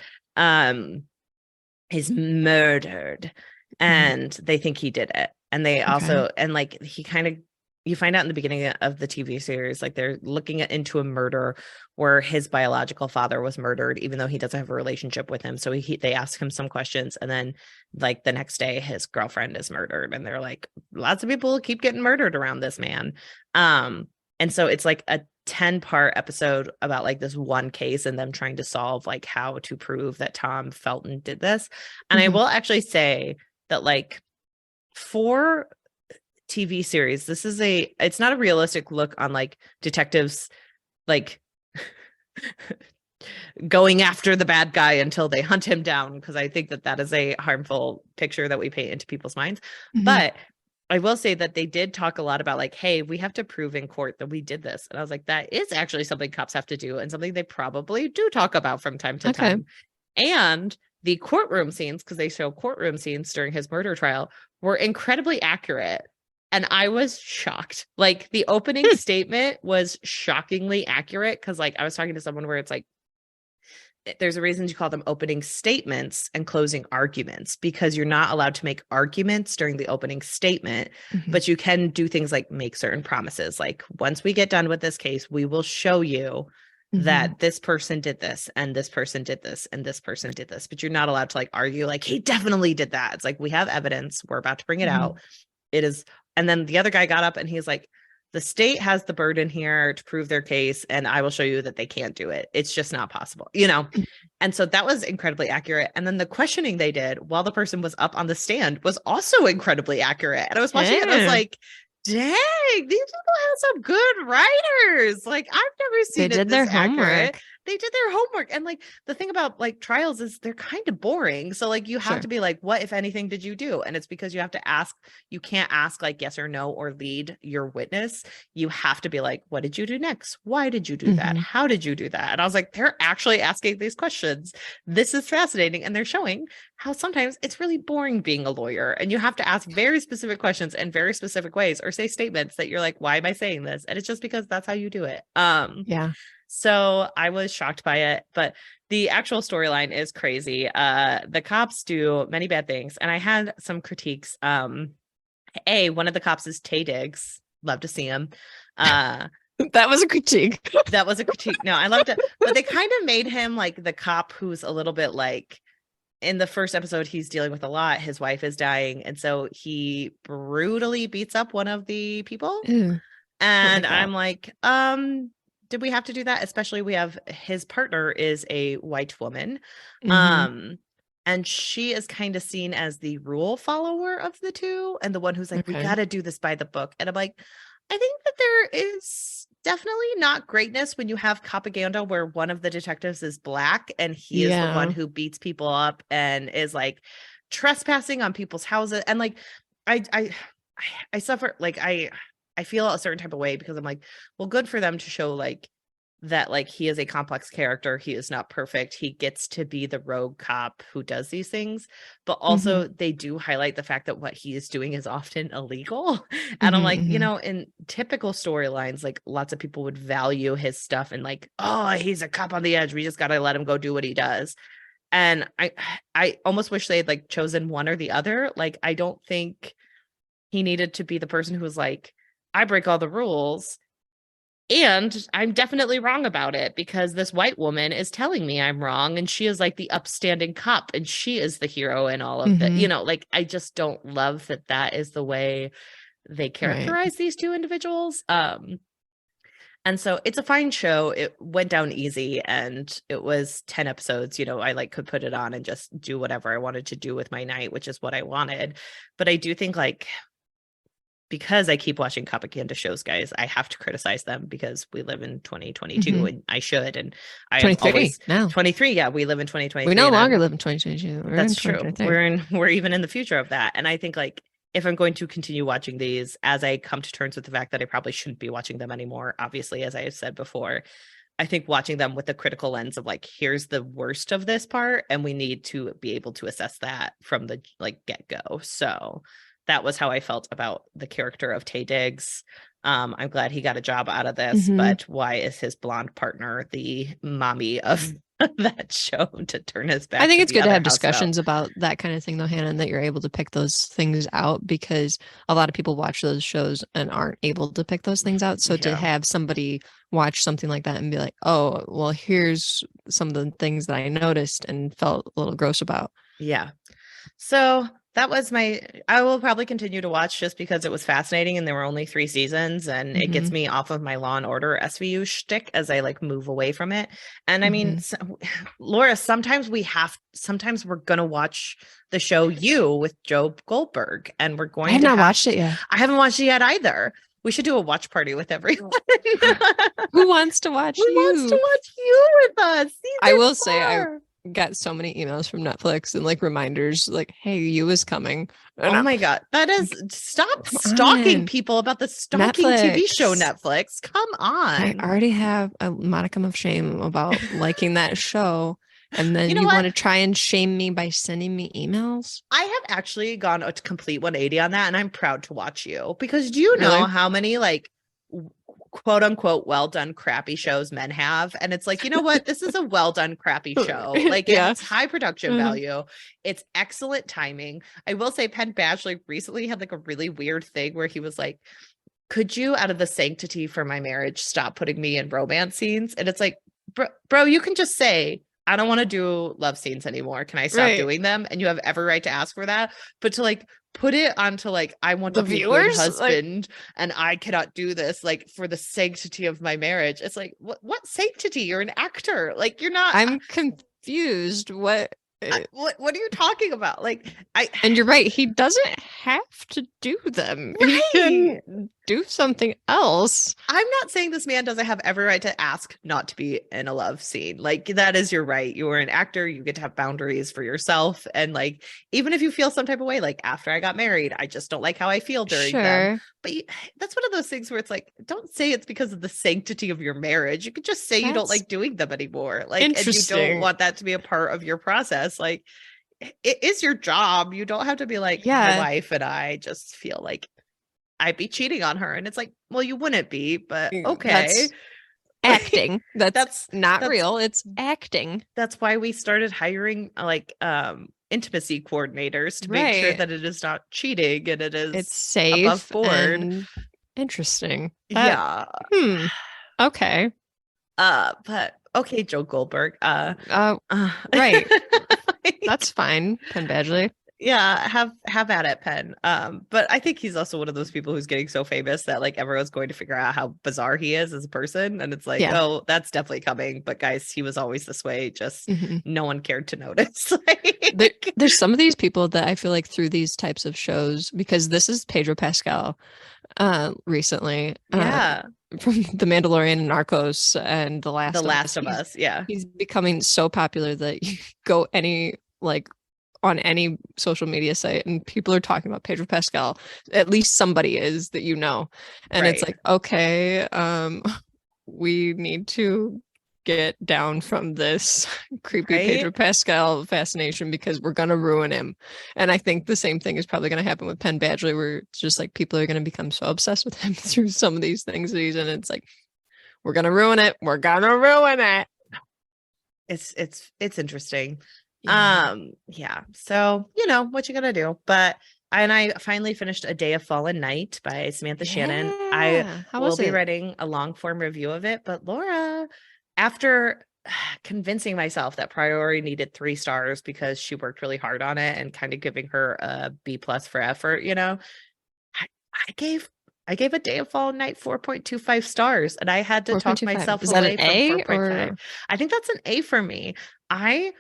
is murdered, and they think he did it. And they also, and like, he kind of, you find out in the beginning of the TV series, like, they're looking into a murder where his biological father was murdered, even though he doesn't have a relationship with him. So they ask him some questions, and then like the next day his girlfriend is murdered, and they're like, lots of people keep getting murdered around this man. And so it's like a 10-part episode about like this one case and them trying to solve like how to prove that Tom Felton did this. And I will actually say that, like, for TV series, this is it's not a realistic look on like detectives like going after the bad guy until they hunt him down, because I think that is a harmful picture that we paint into people's minds. But I will say that they did talk a lot about like, hey, we have to prove in court that we did this. And I was like, that is actually something cops have to do, and something they probably do talk about from time to time. And the courtroom scenes, because they show courtroom scenes during his murder trial, were incredibly accurate. And I was shocked. Like the opening statement was shockingly accurate because like I was talking to someone where it's like, there's a reason you call them opening statements and closing arguments because you're not allowed to make arguments during the opening statement, but you can do things like make certain promises. Like once we get done with this case, we will show you that this person did this and this person did this and this person did this, but you're not allowed to like argue like he definitely did that. It's like, we have evidence. We're about to bring it out. It is. And then the other guy got up and he's like, the state has the burden here to prove their case, and I will show you that they can't do it. It's just not possible, you know? And so that was incredibly accurate. And then the questioning they did while the person was up on the stand was also incredibly accurate. And I was watching it and I was like, dang, these people have some good writers. Like I've never seen they did their homework. They did their homework. And like the thing about like trials is they're kind of boring. So like you have to be like, what, if anything, did you do? And it's because you have to ask, you can't ask like yes or no or lead your witness. You have to be like, what did you do next? Why did you do that? How did you do that? And I was like, they're actually asking these questions. This is fascinating. And they're showing how sometimes it's really boring being a lawyer and you have to ask very specific questions in very specific ways or say statements that you're like, why am I saying this? And it's just because that's how you do it. Yeah. So I was shocked by it, but the actual storyline is crazy. The cops do many bad things, and I had some critiques. One of the cops is Taye Diggs. Love to see him. That was a critique. That was a critique. No, I loved it. But they kind of made him like the cop who's a little bit like, in the first episode, he's dealing with a lot. His wife is dying. And so he brutally beats up one of the people. Ew. And I'm like, did we have to do that? Especially we have his partner is a white woman. And she is kind of seen as the rule follower of the two and the one who's like, we got to do this by the book. And I'm like, I think that there is definitely not greatness when you have propaganda where one of the detectives is Black and he is the one who beats people up and is like trespassing on people's houses. And like, I suffer, like, I feel a certain type of way because I'm like, well, good for them to show like that, like he is a complex character. He is not perfect. He gets to be the rogue cop who does these things, but also they do highlight the fact that what he is doing is often illegal. And I'm like, you know, in typical storylines, like lots of people would value his stuff and like, oh, he's a cop on the edge. We just got to let him go do what he does. And I almost wish they had like chosen one or the other. Like, I don't think he needed to be the person who was like, I break all the rules and I'm definitely wrong about it because this white woman is telling me I'm wrong. And she is like the upstanding cop and she is the hero in all of that. You know, like, I just don't love that that is the way they characterize these two individuals. And so it's a fine show. It went down easy and it was 10 episodes. You know, I like could put it on and just do whatever I wanted to do with my night, which is what I wanted. But I do think like, because I keep watching propaganda shows, guys, I have to criticize them because we live in 2022 and I should. And I 23 now. 23. Yeah, we live in 2023. We no longer live in 2022. That's true. We're even in the future of that. And I think like, if I'm going to continue watching these, as I come to terms with the fact that I probably shouldn't be watching them anymore, obviously, as I have said before, I think watching them with a critical lens of like, here's the worst of this part, and we need to be able to assess that from the like get-go. So that was how I felt about the character of Taye Diggs. I'm glad he got a job out of this, but why is his blonde partner the mommy of that show to turn his back? I think it's good to have discussions about that kind of thing though, Hannah, and that you're able to pick those things out because a lot of people watch those shows and aren't able to pick those things out. So to have somebody watch something like that and be like, oh, well, here's some of the things that I noticed and felt a little gross about. Yeah. So that was I will probably continue to watch just because it was fascinating and there were only 3 seasons and it gets me off of my Law and Order SVU shtick as I like move away from it. And I mean, Laura, sometimes we're going to watch the show You with Joe Goldberg and we're going to I have not watched it yet. I haven't watched it yet either. We should do a watch party with everyone. Who wants to watch You? Who wants to watch You with us? I will say I got so many emails from Netflix and like reminders like, hey, You is coming. And oh my God. That is, stop stalking people about the stalking TV show Netflix. Come on. I already have a modicum of shame about liking that show. And then you want to try and shame me by sending me emails? I have actually gone a complete 180 on that, and I'm proud to watch you, because do you know Really? how many like quote unquote well done crappy shows men have? And it's like, you know what? This is a well done crappy show. Like it Yeah. has high production value. It's excellent timing. I will say Penn Badgley recently had like a really weird thing where he was like, could you, out of the sanctity for my marriage, stop putting me in romance scenes? And it's like, bro, you can just say, I don't want to do love scenes anymore. Can I stop doing them? And you have every right to ask for that. But to like put it onto like, I want the to be viewers, a good husband, and I cannot do this like for the sanctity of my marriage. It's like, what sanctity? You're an actor. Like you're not. I'm confused. What are you talking about? Like and you're right, he doesn't have to do them. Right. He can do something else. I'm not saying this man doesn't have every right to ask not to be in a love scene. Like that is your right. You are an actor. You get to have boundaries for yourself. And like, even if you feel some type of way, like after I got married, I just don't like how I feel during them. But that's one of those things where it's like, don't say it's because of the sanctity of your marriage. You could just say you don't like doing them anymore. Like, and you don't want that to be a part of your process. Like, it is your job. You don't have to be like, my wife and I just feel like I'd be cheating on her. And it's like, well, you wouldn't be, but okay. That's acting. That's not real. It's acting. That's why we started hiring like intimacy coordinators to make sure that it is not cheating and it's safe, above board. And interesting. Yeah. Okay. But okay, Joe Goldberg. Right. That's fine, Penn Badgley. Yeah, have at it, Penn. But I think he's also one of those people who's getting so famous that like everyone's going to figure out how bizarre he is as a person. And it's like, oh, that's definitely coming. But guys, he was always this way. Just no one cared to notice. There's some of these people that I feel like through these types of shows, because this is Pedro Pascal recently. From The Mandalorian and Narcos and The Last of Us. Yeah. He's becoming so popular that you go on any social media site and people are talking about Pedro Pascal. At least somebody is that you know. And it's like, okay, we need to get down from this creepy Pedro Pascal fascination because we're gonna ruin him. And I think the same thing is probably gonna happen with Penn Badgley, where it's just like people are gonna become so obsessed with him through some of these things that he's in. It's like, we're gonna ruin it. We're gonna ruin it. It's interesting. Yeah. So you know what you're gonna do. But I finally finished A Day of Fallen Night by Samantha Shannon. I will be writing a long form review of it. But Laura, after convincing myself that Priori needed 3 stars because she worked really hard on it and kind of giving her a B+ for effort, you know, I gave A Day of Fallen Night 4.25 stars, and I had to talk myself away from 4.5. I think that's an A for me. I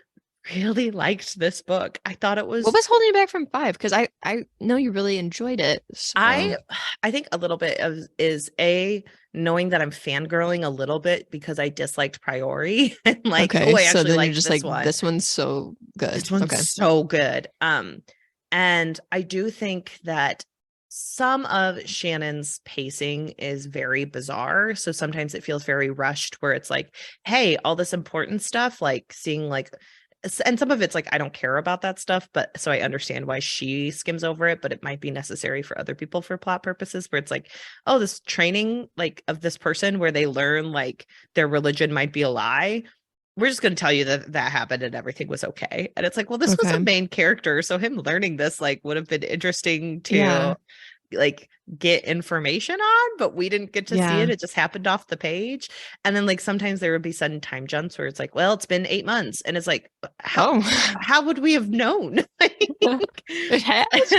really liked this book. I thought it was. What was holding you back from 5? Because I know you really enjoyed it. So. I think a little bit of is knowing that I'm fangirling a little bit because I disliked Priori and like, I actually like this one. This one's so good. This one's so good. And I do think that some of Shannon's pacing is very bizarre. So sometimes it feels very rushed, where it's like, hey, all this important stuff, like seeing like. And some of it's like, I don't care about that stuff, but so I understand why she skims over it, but it might be necessary for other people for plot purposes, where it's like, oh, this training like of this person where they learn like their religion might be a lie. We're just going to tell you that happened and everything was okay. And it's like, well, this was a main character. So him learning this like would have been interesting to like get information on, but we didn't get to see it. It just happened off the page. And then like sometimes there would be sudden time jumps where it's like, well, it's been 8 months, and it's like, how would we have known? It has.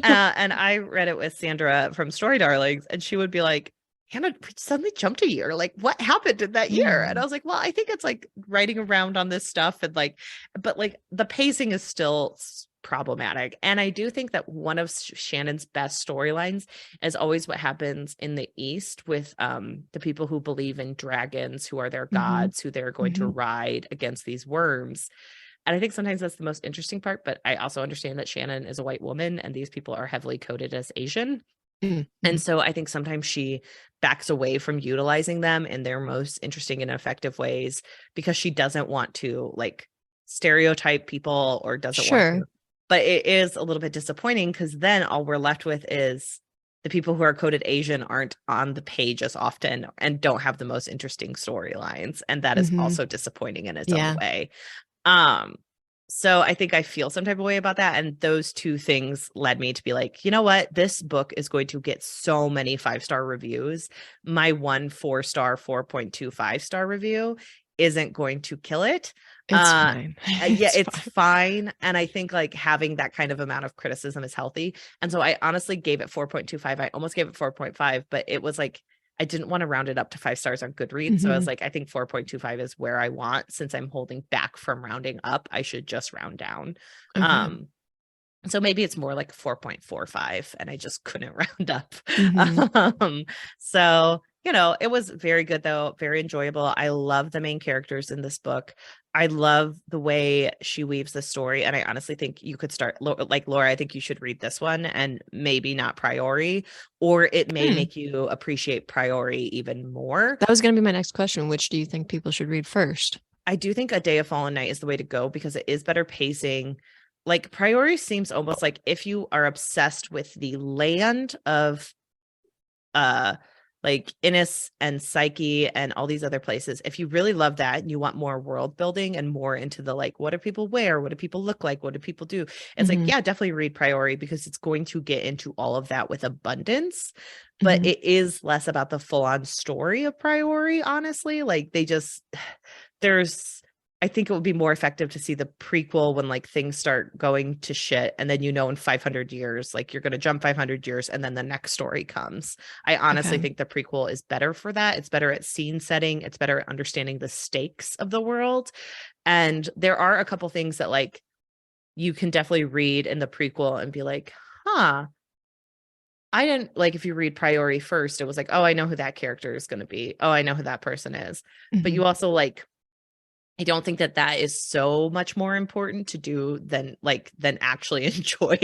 And I read it with Sandra from Story Darlings, and she would be like, Hannah, we suddenly jumped a year. Like, what happened in that year? And I was like, well, I think it's like writing around on this stuff, and like, but like the pacing is still problematic. And I do think that one of Shannon's best storylines is always what happens in the East with the people who believe in dragons, who are their gods, who they're going to ride against these worms. And I think sometimes that's the most interesting part, but I also understand that Shannon is a white woman and these people are heavily coded as Asian. And so I think sometimes she backs away from utilizing them in their most interesting and effective ways because she doesn't want to like stereotype people or doesn't want to but it is a little bit disappointing because then all we're left with is the people who are coded Asian aren't on the page as often and don't have the most interesting storylines. And that is also disappointing in its own way. So I think I feel some type of way about that. And those two things led me to be like, you know what? This book is going to get so many 5-star reviews. My 1 4-star, 4.25-star review isn't going to kill it. It's fine. It's fine. And I think like having that kind of amount of criticism is healthy. And so I honestly gave it 4.25. I almost gave it 4.5, but it was like, I didn't want to round it up to 5 stars on Goodreads. So I was like, I think 4.25 is where I want. Since I'm holding back from rounding up, I should just round down. So maybe it's more like 4.45 and I just couldn't round up. So, you know, it was very good though. Very enjoyable. I love the main characters in this book. I love the way she weaves the story. And I honestly think you could start like Laura, I think you should read this one and maybe not Priori, or it may make you appreciate Priori even more. That was going to be my next question. Which do you think people should read first? I do think A Day of Fallen Night is the way to go because it is better pacing. Like Priori seems almost like if you are obsessed with the land of like Innis and Psyche and all these other places, if you really love that and you want more world building and more into the like, what do people wear? What do people look like? What do people do? It's like, yeah, definitely read Priori because it's going to get into all of that with abundance. But it is less about the full-on story of Priori, honestly. Like I think it would be more effective to see the prequel when like things start going to shit. And then, you know, in 500 years, like you're going to jump 500 years and then the next story comes. I honestly think the prequel is better for that. It's better at scene setting. It's better at understanding the stakes of the world. And there are a couple things that like you can definitely read in the prequel and be like, I didn't like, if you read Priori first, it was like, oh, I know who that character is going to be. Oh, I know who that person is. But you also like, I don't think that is so much more important to do than actually enjoy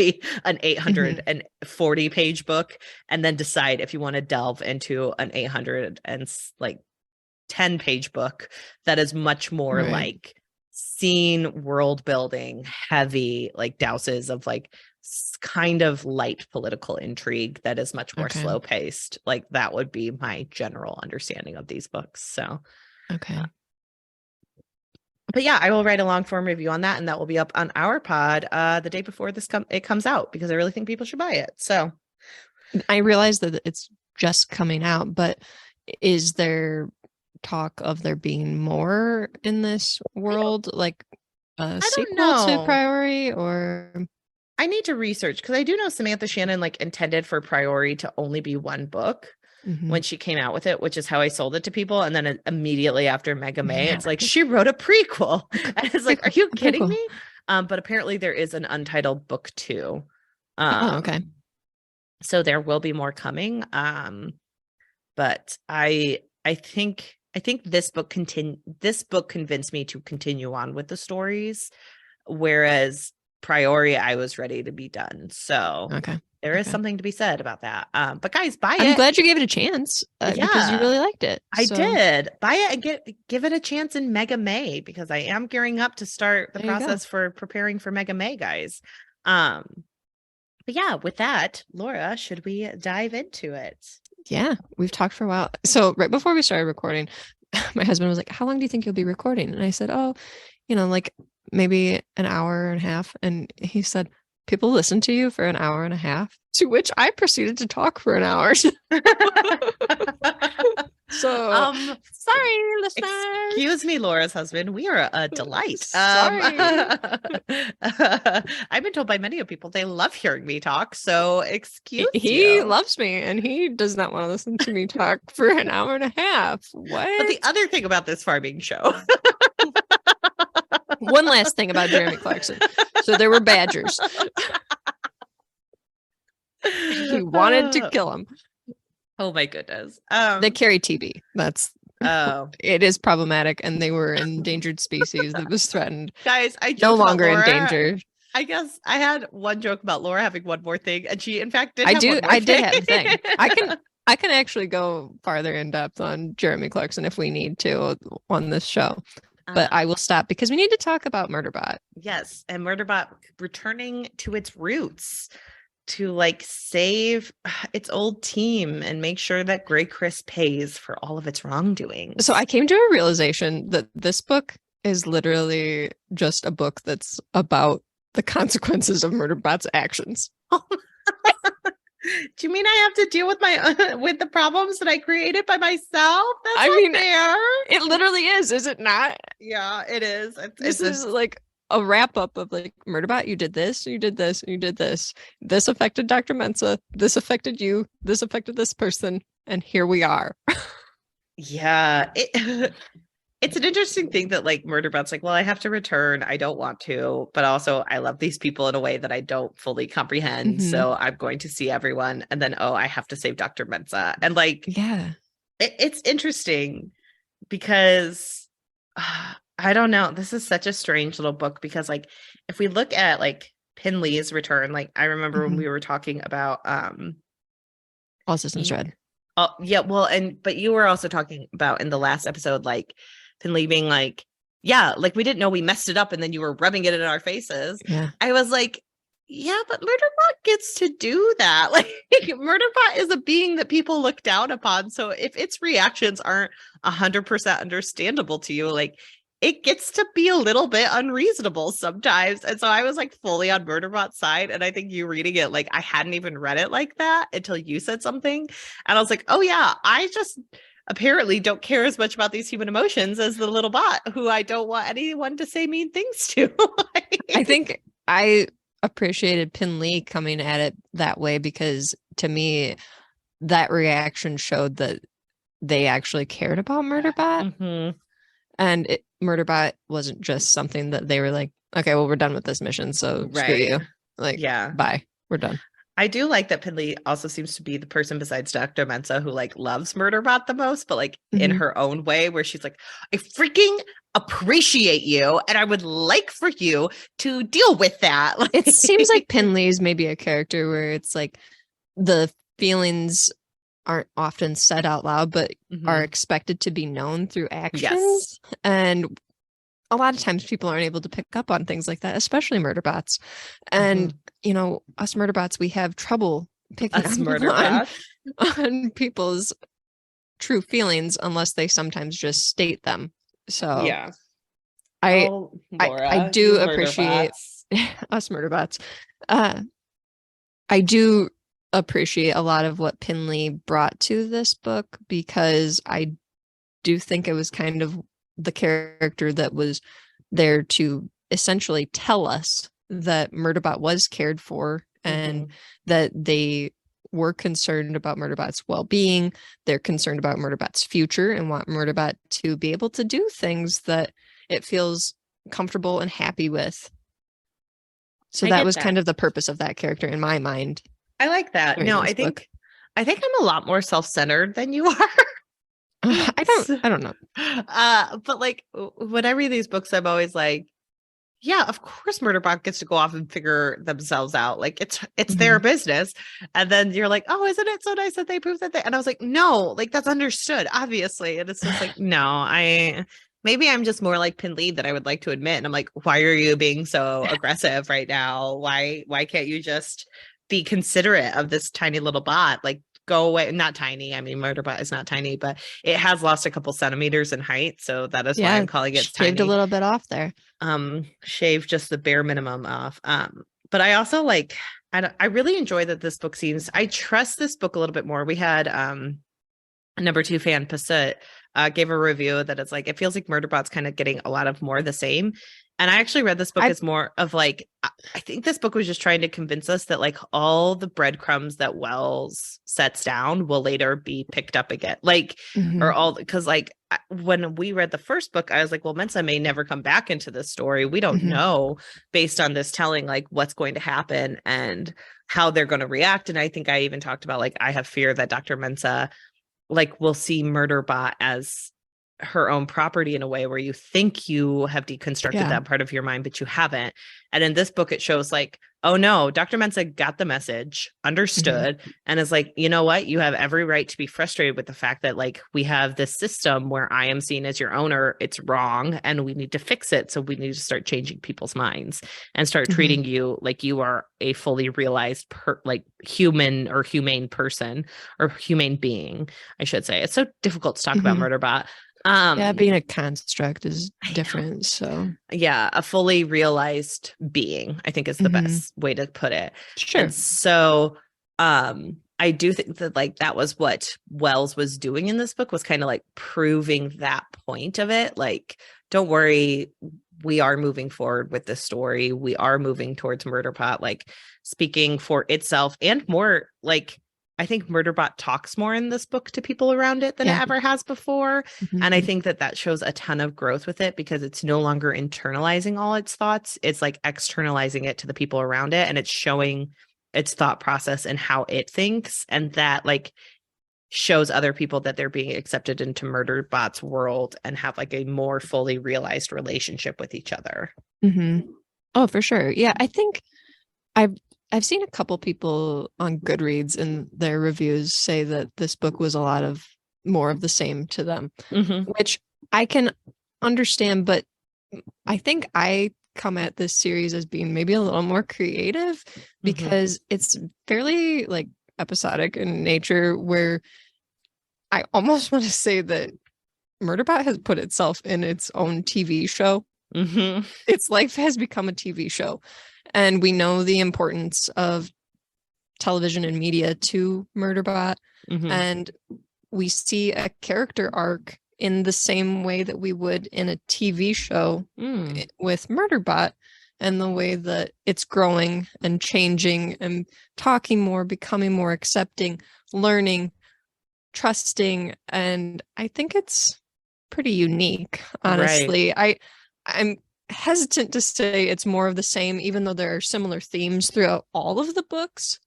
an 840 page book and then decide if you want to delve into an 810 page book that is much more like scene world building, heavy, like douses of like kind of light political intrigue that is much more slow paced. Like that would be my general understanding of these books. So, but yeah, I will write a long form review on that, and that will be up on our pod the day before it comes out because I really think people should buy it. So I realize that it's just coming out, but is there talk of there being more in this world, like a sequel to Priori? Or I need to research because I do know Samantha Shannon like intended for Priori to only be one book. When she came out with it, which is how I sold it to people. And then immediately after Mega May, it's like, she wrote a prequel. And it's like, are you kidding me? But apparently there is an untitled book 2. So there will be more coming. But I think this book convinced me to continue on with the stories. Whereas Priori, I was ready to be done. So there is something to be said about that. But guys, buy it. I'm glad you gave it a chance because you really liked it. I did. Buy it and give it a chance in Mega May because I am gearing up to start the process for preparing for Mega May, guys. But yeah, with that, Laura, should we dive into it? Yeah, we've talked for a while. So right before we started recording, my husband was like, how long do you think you'll be recording? And I said, oh, you know, like maybe an hour and a half. And he said, people listen to you for an hour and a half, to which I proceeded to talk for an hour. So sorry, listeners. Excuse me, Laura's husband. We are a delight. Sorry. I've been told by many of people they love hearing me talk. So excuse me. He loves me and he does not want to listen to me talk for an hour and a half. What? But the other thing about this farming show. One last thing about Jeremy Clarkson. So there were badgers. He wanted to kill him. Oh my goodness. They carry TB. It is problematic, and they were an endangered species that was threatened. Guys, I no longer endangered. I guess I had one joke about Laura having one more thing, and she in fact did. I did have a thing. I can actually go farther in depth on Jeremy Clarkson if we need to on this show. But I will stop because we need to talk about Murderbot. Yes, and Murderbot returning to its roots to like save its old team and make sure that Grey Chris pays for all of its wrongdoings. So I came to a realization that this book is literally just a book that's about the consequences of Murderbot's actions. Do you mean I have to deal with my with the problems that I created by myself? That's fair. It literally is it not? Yeah, it is. This is like a wrap up of like, Murderbot, you did this, you did this, you did this. This affected Dr. Mensa. This affected you. This affected this person. And here we are. Yeah. It's an interesting thing that like Murderbot's like, well, I have to return. I don't want to, but also I love these people in a way that I don't fully comprehend. Mm-hmm. So I'm going to see everyone. And then, I have to save Dr. Mensa. And like, yeah, it's interesting because I don't know. This is such a strange little book because like, if we look at like Pinley's return, like I remember when we were talking about All Systems Red. Oh yeah. Well, but you were also talking about in the last episode, like Pinley being like, yeah, like we didn't know we messed it up and then you were rubbing it in our faces. Yeah. I was like, yeah, but Murderbot gets to do that. Like Murderbot is a being that people look down upon. So if its reactions aren't 100% understandable to you, like it gets to be a little bit unreasonable sometimes. And so I was like fully on Murderbot's side. And I think you reading it, like I hadn't even read it like that until you said something. And I was like, oh yeah, I just apparently don't care as much about these human emotions as the little bot who I don't want anyone to say mean things to. I think I appreciated Pinley coming at it that way because to me, that reaction showed that they actually cared about Murderbot. Mm-hmm. And Murderbot wasn't just something that they were like, okay, well, we're done with this mission. So screw you. Like, yeah, bye. We're done. I do like that Pinley also seems to be the person besides Dr. Mensa who like loves Murderbot the most, but like in her own way where she's like, I freaking appreciate you and I would like for you to deal with that. Like, it seems like Pinley's maybe a character where it's like the feelings aren't often said out loud, but are expected to be known through actions. Yes. And a lot of times people aren't able to pick up on things like that, especially Murderbots. And, you know, us Murderbots, we have trouble picking up on people's true feelings unless they sometimes just state them. So yeah, I do appreciate us Murderbots. I do appreciate a lot of what Pinley brought to this book because I do think it was kind of the character that was there to essentially tell us that Murderbot was cared for and that they were concerned about Murderbot's well-being. They're concerned about Murderbot's future and want Murderbot to be able to do things that it feels comfortable and happy with. So that was kind of the purpose of that character in my mind. I like that. No, I think I'm a lot more self-centered than you are. I don't know. But like when I read these books, I'm always like, yeah, of course Murderbot gets to go off and figure themselves out. Like it's their business. And then you're like, oh, isn't it so nice that they proved that they, and I was like, no, like that's understood, obviously. And it's just like, no, maybe I'm just more like Pinley than I would like to admit. And I'm like, why are you being so aggressive right now? Why can't you just be considerate of this tiny little bot? Like, go away. Not tiny. I mean, Murderbot is not tiny, but it has lost a couple centimeters in height. So that is why I'm calling it tiny. Shaved a little bit off there. Shave just the bare minimum off. But I also like, I really enjoy that this book seems, I trust this book a little bit more. We had number 2 fan Pasut gave a review that it's like, it feels like Murderbot's kind of getting a lot of more of the same. And I actually read this book as more of like, I think this book was just trying to convince us that like all the breadcrumbs that Wells sets down will later be picked up again. Like, or all, because like when we read the first book, I was like, well, Mensa may never come back into this story. We don't know based on this telling, like what's going to happen and how they're going to react. And I think I even talked about like, I have fear that Dr. Mensa like will see Murderbot as her own property in a way where you think you have deconstructed that part of your mind, but you haven't. And in this book, it shows like, oh no, Dr. Mensa got the message, understood, and is like, you know what? You have every right to be frustrated with the fact that like we have this system where I am seen as your owner. It's wrong and we need to fix it. So we need to start changing people's minds and start treating you like you are a fully realized like human or humane person or humane being, I should say. It's so difficult to talk about Murderbot. Yeah, being a construct is different. So yeah, a fully realized being, I think is the best way to put it. Sure. And so I do think that like that was what Wells was doing in this book, was kind of like proving that point of it. Like, don't worry, we are moving forward with this story. We are moving towards Murderbot, like speaking for itself and more like, I think Murderbot talks more in this book to people around it than it ever has before. And I think that that shows a ton of growth with it because it's no longer internalizing all its thoughts. It's like externalizing it to the people around it. And it's showing its thought process and how it thinks. And that like shows other people that they're being accepted into Murderbot's world and have like a more fully realized relationship with each other. Oh, for sure. Yeah, I think I've seen a couple people on Goodreads in their reviews say that this book was a lot of more of the same to them, which I can understand, but I think I come at this series as being maybe a little more creative because it's fairly like episodic in nature, where I almost want to say that Murderbot has put itself in its own TV show. Its life has become a TV show. And we know the importance of television and media to Murderbot. And we see a character arc in the same way that we would in a TV show with Murderbot, and the way that it's growing and changing and talking more, becoming more accepting, learning, trusting. And I think it's pretty unique, honestly. I'm hesitant to say it's more of the same, even though there are similar themes throughout all of the books.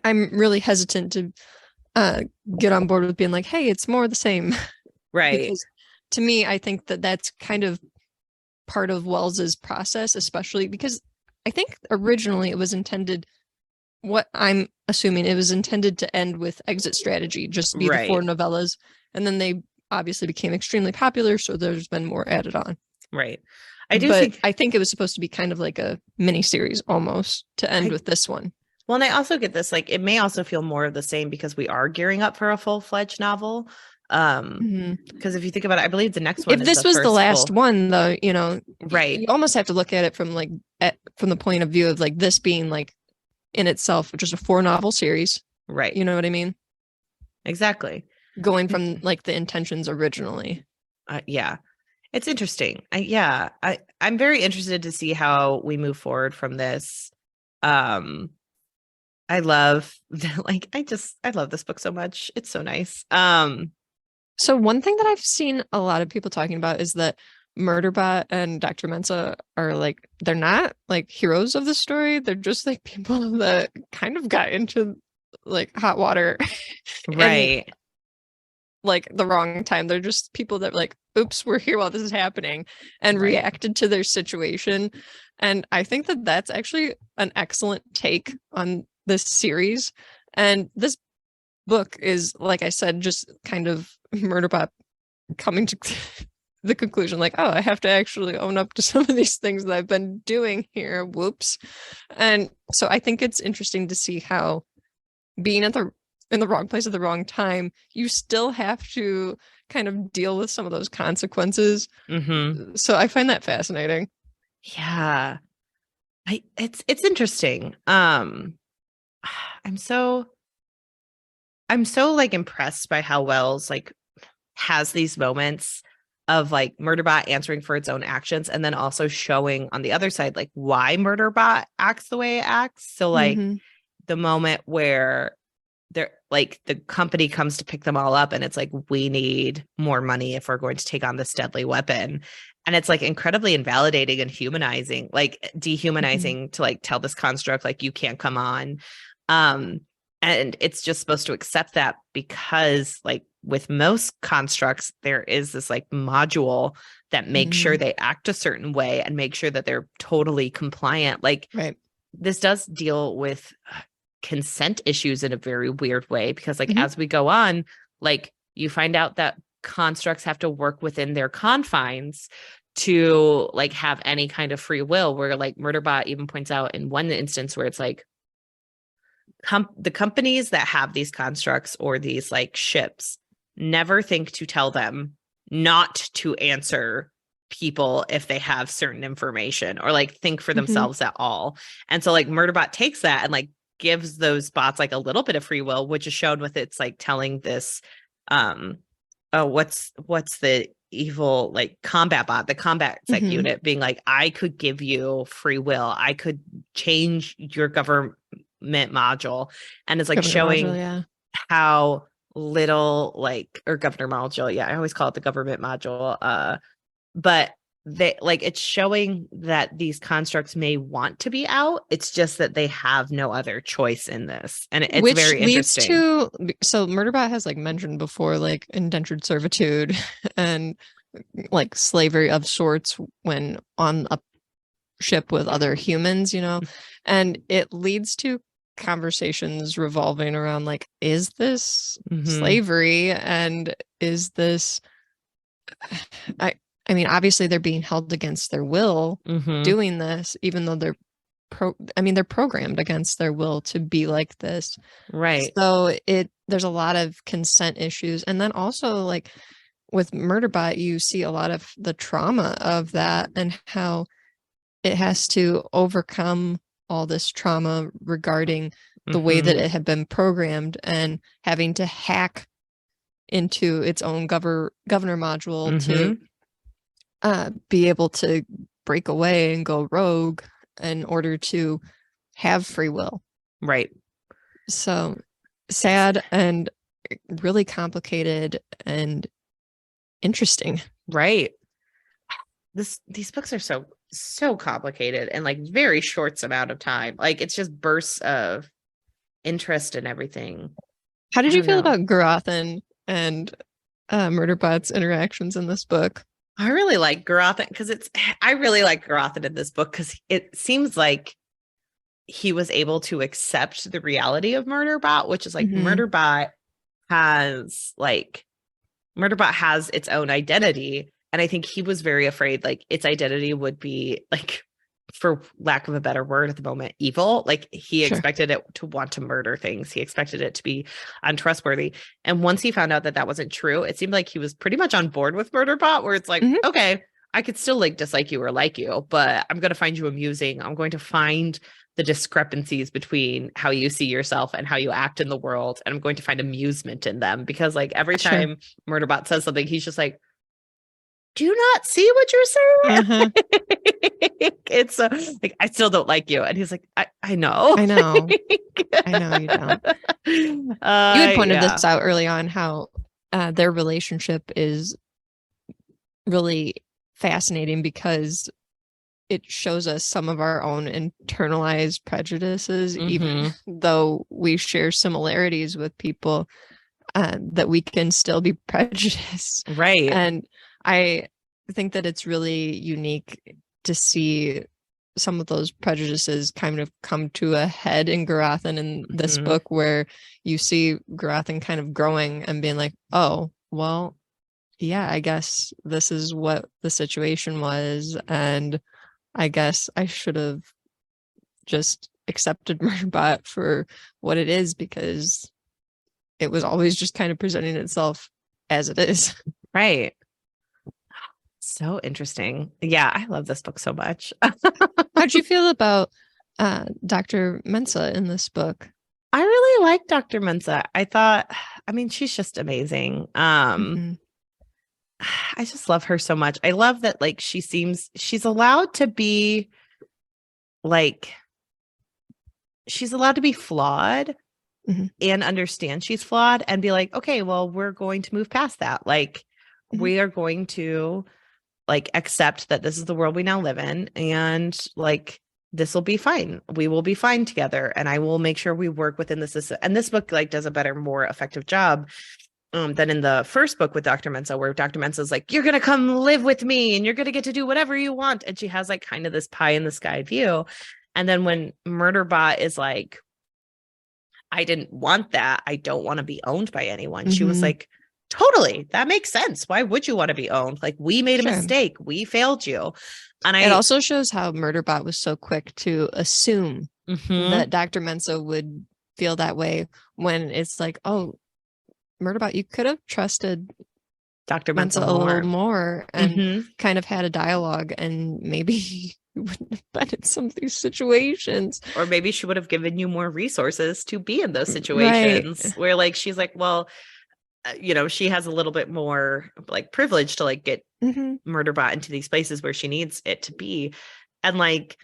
I'm really hesitant to get on board with being like, hey, it's more of the same. Right. Because to me, I think that that's kind of part of Wells's process, especially because I think originally it was intended, what I'm assuming, it was intended to end with Exit Strategy, just be the 4 novellas. And then they obviously became extremely popular, so there's been more added on. Right. I think it was supposed to be kind of like a mini series almost to end with this one. Well, and I also get this, like, it may also feel more of the same because we are gearing up for a full-fledged novel. Because if you think about it, I believe the next one, if this was the last one, though, you know, you almost have to look at it from like from the point of view of like this being like in itself just a 4 novel series, right? You know what I mean? Exactly. Going from like the intentions originally. Yeah. It's interesting. I'm very interested to see how we move forward from this. I love like I love this book so much. It's so nice. So one thing that I've seen a lot of people talking about is that Murderbot and Dr. Mensa are like, they're not like heroes of the story. They're just like people that kind of got into like hot water. Right. And, like the wrong time. They're just people that like, oops, we're here while this is happening, and reacted to their situation. And I think that that's actually an excellent take on this series. And this book is, like I said, just kind of Murderbot coming to the conclusion like, oh, I have to actually own up to some of these things that I've been doing here. Whoops. And so I think it's interesting to see how being in the wrong place at the wrong time, you still have to kind of deal with some of those consequences. So I find that fascinating. Yeah. It's interesting. I'm so like impressed by how Wells like has these moments of like Murderbot answering for its own actions, and then also showing on the other side like why Murderbot acts the way it acts. So like the moment where they're like the company comes to pick them all up and it's like, we need more money if we're going to take on this deadly weapon. And it's like incredibly invalidating and humanizing, like dehumanizing to like tell this construct, like, you can't come on. And it's just supposed to accept that because like with most constructs, there is this like module that makes sure they act a certain way and make sure that they're totally compliant. Like this does deal with consent issues in a very weird way, because like as we go on, like you find out that constructs have to work within their confines to like have any kind of free will, where like Murderbot even points out in one instance where it's like the companies that have these constructs or these like ships never think to tell them not to answer people if they have certain information or like think for themselves at all. And so like Murderbot takes that and like gives those bots like a little bit of free will, which is shown with it's like telling this what's the evil like combat bot, the combat sec unit, being like, I could give you free will, I could change your government module. And it's like governor showing module, how little like, or governor module, I always call it the government module, but they like, it's showing that these constructs may want to be out, it's just that they have no other choice in this. And it's which very interesting. So Murderbot has like mentioned before like indentured servitude and like slavery of sorts when on a ship with other humans, and it leads to conversations revolving around like, is this slavery, and is this I mean, obviously they're being held against their will doing this, even though they're programmed against their will to be like this. Right. So there's a lot of consent issues. And then also like with Murderbot, you see a lot of the trauma of that and how it has to overcome all this trauma regarding the way that it had been programmed and having to hack into its own governor module to be able to break away and go rogue in order to have free will. Right. So sad and really complicated and interesting. Right. These books are so complicated and like very short amount of time. Like it's just bursts of interest and everything. How did you feel about Garothan and Murderbot's interactions in this book? I really like Garothan because I really like Garothan in this book because it seems like he was able to accept the reality of Murderbot, which is like Murderbot has its own identity. And I think he was very afraid like its identity would be like, for lack of a better word at the moment, evil. Like he expected it to want to murder things. He expected it to be untrustworthy. And once he found out that that wasn't true, it seemed like he was pretty much on board with Murderbot, where it's like, okay, I could still like dislike you or like you, but I'm going to find you amusing. I'm going to find the discrepancies between how you see yourself and how you act in the world. And I'm going to find amusement in them, because like every time Murderbot says something, he's just like, do you not see what you're saying? It's like, I still don't like you. And he's like, I know. I know you don't. You had pointed this out early on, how their relationship is really fascinating because it shows us some of our own internalized prejudices, even though we share similarities with people, that we can still be prejudiced. Right. And I think that it's really unique to see some of those prejudices kind of come to a head in Garothan in this book, where you see Garothan kind of growing and being like, oh, well, yeah, I guess this is what the situation was. And I guess I should have just accepted Murderbot for what it is, because it was always just kind of presenting itself as it is. Right. So interesting. Yeah, I love this book so much. How'd you feel about Dr. Mensa in this book? I really like Dr. Mensa. I mean, she's just amazing. I just love her so much. I love that like she's allowed to be like, she's allowed to be flawed and understand she's flawed and be like, okay, well, we're going to move past that. Like we are going to like accept that this is the world we now live in, and like this will be fine. We will be fine together, and I will make sure we work within the system. And this book like does a better, more effective job than in the first book with Dr. Mensa, where Dr. Mensa is like, you're going to come live with me and you're going to get to do whatever you want. And she has like kind of this pie in the sky view. And then when Murderbot is like, I didn't want that. I don't want to be owned by anyone. She was like, totally. That makes sense. Why would you want to be owned? Like, we made a mistake. We failed you. And it also shows how Murderbot was so quick to assume that Dr. Mensa would feel that way, when it's like, oh, Murderbot, you could have trusted Dr. Mensa a little more and kind of had a dialogue, and maybe you wouldn't have been in some of these situations. Or maybe she would have given you more resources to be in those situations, where like, she's like, well, you know, she has a little bit more like privilege to like get Murderbot into these places where she needs it to be. And like,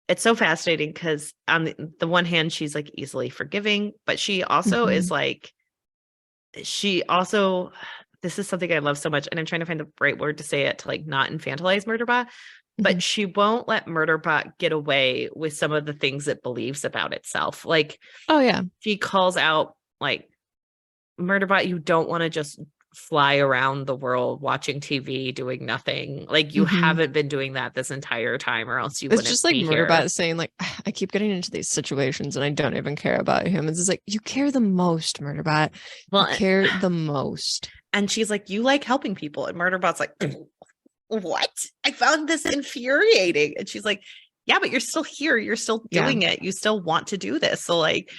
it's so fascinating because on the one hand, she's like easily forgiving, but she also is like, this is something I love so much, and I'm trying to find the right word to say it to like not infantilize Murderbot, but she won't let Murderbot get away with some of the things it believes about itself. Like, oh yeah, she calls out like, Murderbot, you don't want to just fly around the world watching TV doing nothing. Like, you haven't been doing that this entire time, or else you wouldn't be here. It's just like Murderbot saying like, I keep getting into these situations and I don't even care about humans. It's like, you care the most, Murderbot. Well, you care the most. And she's like, you like helping people. And Murderbot's like, what? I found this infuriating. And she's like, yeah, but you're still here. You're still doing it. You still want to do this. So like,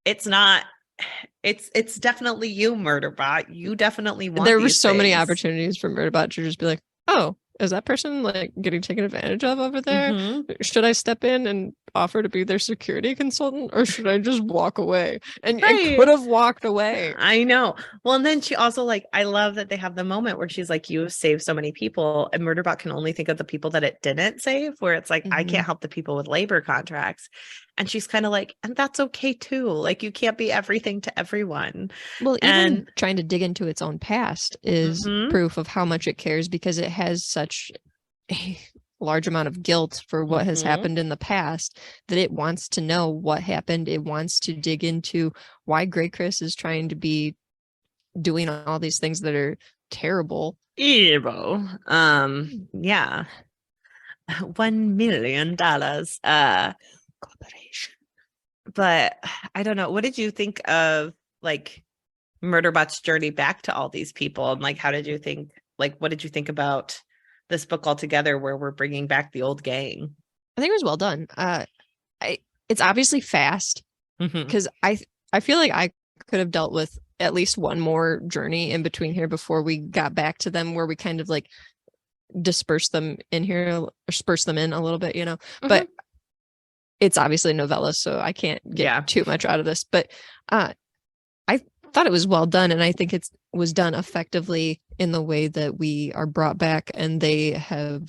it's definitely you, Murderbot. You definitely want. There were so many opportunities for Murderbot to just be like, oh, is that person like getting taken advantage of over there? Should I step in and offer to be their security consultant, or should I just walk away? And I could have walked away. I know. Well, and then she also like, I love that they have the moment where she's like, you saved so many people, and Murderbot can only think of the people that it didn't save, where it's like, I can't help the people with labor contracts. And she's kind of like, and that's okay too. Like, you can't be everything to everyone. Well, even trying to dig into its own past is proof of how much it cares, because it has such a large amount of guilt for what has happened in the past, that it wants to know what happened. It wants to dig into why Grey Chris is trying to be doing all these things that are terrible. Evil. Yeah. $1 million. Corporation. But I don't know. What did you think of like Murderbot's journey back to all these people? And like, how did you think, like, what did you think about this book altogether, where we're bringing back the old gang? I think it was well done. It's obviously fast, because I feel like I could have dealt with at least one more journey in between here before we got back to them, where we kind of like disperse them in here, or disperse them in a little bit, you know. But it's obviously a novella, so I can't get too much out of this. But I thought it was well done, and I think it was done effectively in the way that we are brought back, and they have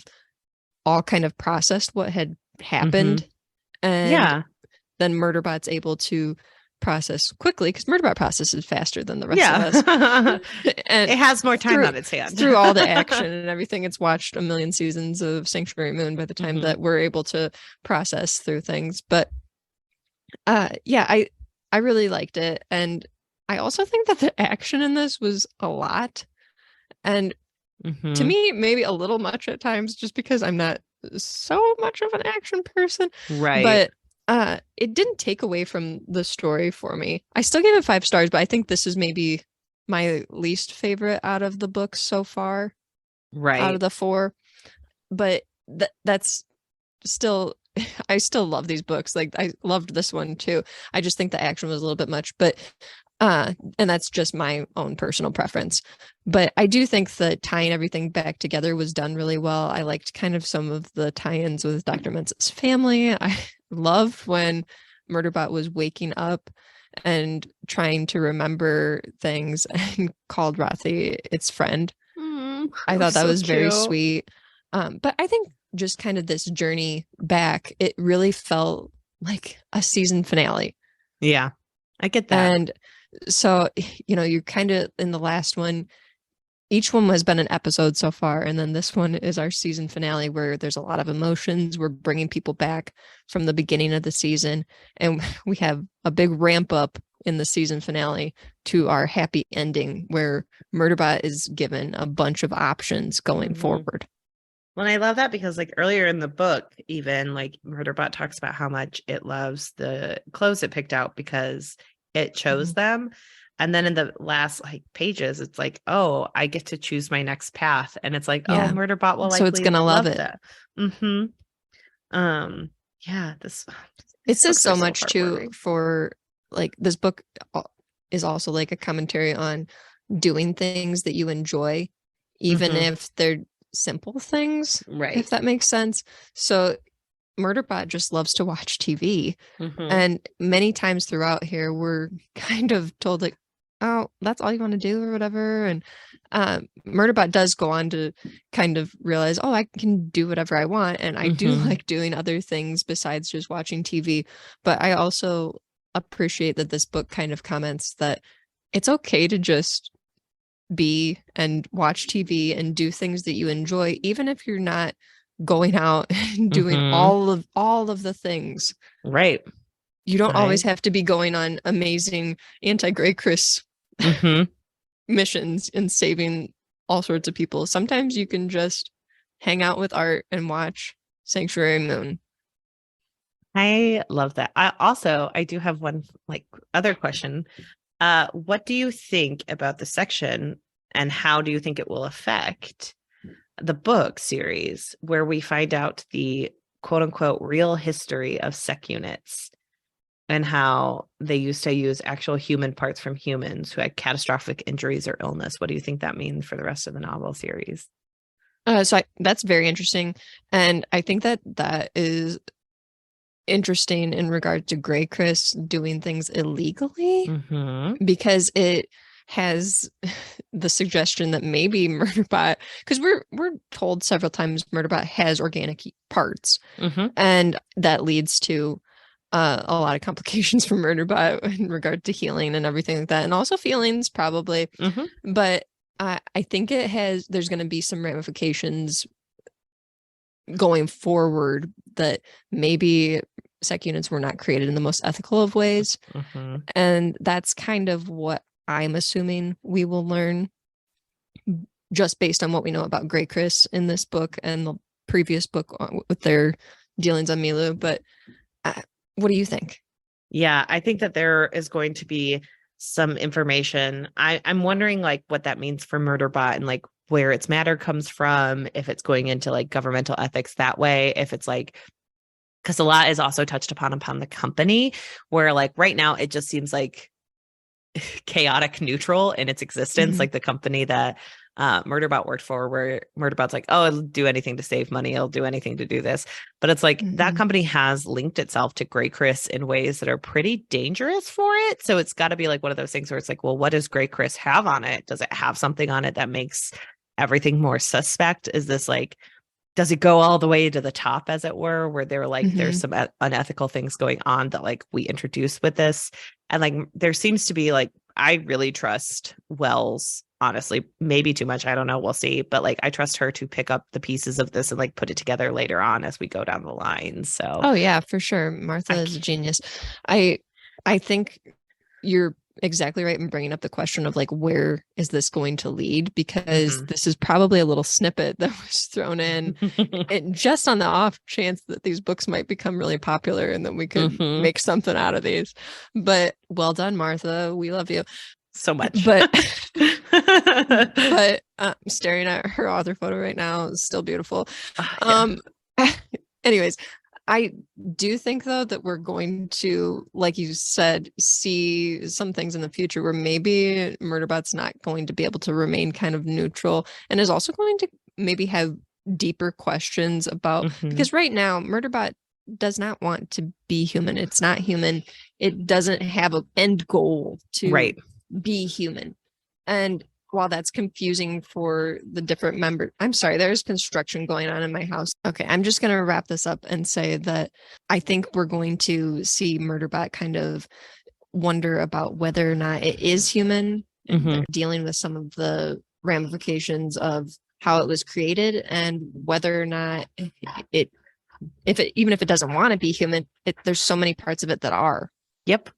all kind of processed what had happened. And then Murderbot's able to process quickly, because Murderbot processes faster than the rest of us. And it has more time on its hands. Through all the action and everything, it's watched a million seasons of Sanctuary Moon by the time that we're able to process through things. But I really liked it. And I also think that the action in this was a lot. And to me, maybe a little much at times, just because I'm not so much of an action person. Right. But it didn't take away from the story for me. I still gave it 5 stars, but I think this is maybe my least favorite out of the books so far. Right. Out of the 4. But that's still, I still love these books. Like, I loved this one too. I just think the action was a little bit much, but and that's just my own personal preference. But I do think that tying everything back together was done really well. I liked kind of some of the tie-ins with Dr. Mensa's family. I loved when Murderbot was waking up and trying to remember things and called Rothy its friend. I thought that was very sweet. But I think just kind of this journey back, it really felt like a season finale. Yeah, I get that. And so, you know, you're kind of in the last one. Each one has been an episode so far. And then this one is our season finale, where there's a lot of emotions. We're bringing people back from the beginning of the season. And we have a big ramp up in the season finale to our happy ending, where Murderbot is given a bunch of options going forward. Well, I love that because like earlier in the book, even like Murderbot talks about how much it loves the clothes it picked out because it chose them. And then in the last like pages, it's like, oh, I get to choose my next path. And it's like, oh, Murderbot will so likely it's gonna love it. that. Yeah, this it says so much too for like this book is also like a commentary on doing things that you enjoy, even if they're simple things, right? If that makes sense. So Murderbot just loves to watch TV. And many times throughout here, we're kind of told like, oh, that's all you want to do or whatever. And Murderbot does go on to kind of realize, oh, I can do whatever I want. And I do like doing other things besides just watching TV. But I also appreciate that this book kind of comments that it's okay to just be and watch TV and do things that you enjoy, even if you're not going out and doing all of the things. Right. You don't always have to be going on amazing anti-Grey Chris missions and saving all sorts of people. Sometimes you can just hang out with art and watch Sanctuary Moon. I love that. I do have one like other question. What do you think about the section and how do you think it will affect the book series where we find out the quote unquote real history of sec units and how they used to use actual human parts from humans who had catastrophic injuries or illness? What do you think that means for the rest of the novel series? That's very interesting. And I think that is interesting in regard to Grey Chris doing things illegally because it has the suggestion that maybe Murderbot, because we're told several times Murderbot has organic parts, and that leads to a lot of complications for Murderbot in regard to healing and everything like that, and also feelings probably. But I think there's going to be some ramifications going forward that maybe sec units were not created in the most ethical of ways. And that's kind of what I'm assuming we will learn just based on what we know about Grey Chris in this book and the previous book with their dealings on Milu. But what do you think? Yeah, I think that there is going to be some information. I'm wondering like what that means for Murderbot and like where its matter comes from, if it's going into like governmental ethics that way, if it's like, because a lot is also touched upon the company, where like right now it just seems like chaotic neutral in its existence, like the company that Murderbot worked for, where Murderbot's like, oh, it'll do anything to save money, it'll do anything to do this. But it's like that company has linked itself to Grey Chris in ways that are pretty dangerous for it. So it's got to be like one of those things where it's like, well, what does Grey Chris have on it? Does it have something on it that makes everything more suspect? Is this like, does it go all the way to the top, as it were, where they're like, there's some unethical things going on that like we introduce with this? And like, there seems to be like, I really trust Wells, honestly, maybe too much. I don't know. We'll see. But like, I trust her to pick up the pieces of this and like put it together later on as we go down the line. So, oh yeah, for sure. Martha is a genius. I think you're exactly right in bringing up the question of like, where is this going to lead? Because this is probably a little snippet that was thrown in and just on the off chance that these books might become really popular and then we could make something out of these. But well done, Martha. We love you so much. But I'm staring at her author photo right now. It's still beautiful. Anyways, I do think, though, that we're going to, like you said, see some things in the future where maybe Murderbot's not going to be able to remain kind of neutral and is also going to maybe have deeper questions about, because right now Murderbot does not want to be human. It's not human. It doesn't have an end goal to be human. And while that's confusing for the different members, I'm sorry, there's construction going on in my house. Okay, I'm just going to wrap this up and say that I think we're going to see Murderbot kind of wonder about whether or not it is human, and dealing with some of the ramifications of how it was created and whether or not even if it doesn't want to be human, there's so many parts of it that are. Yep.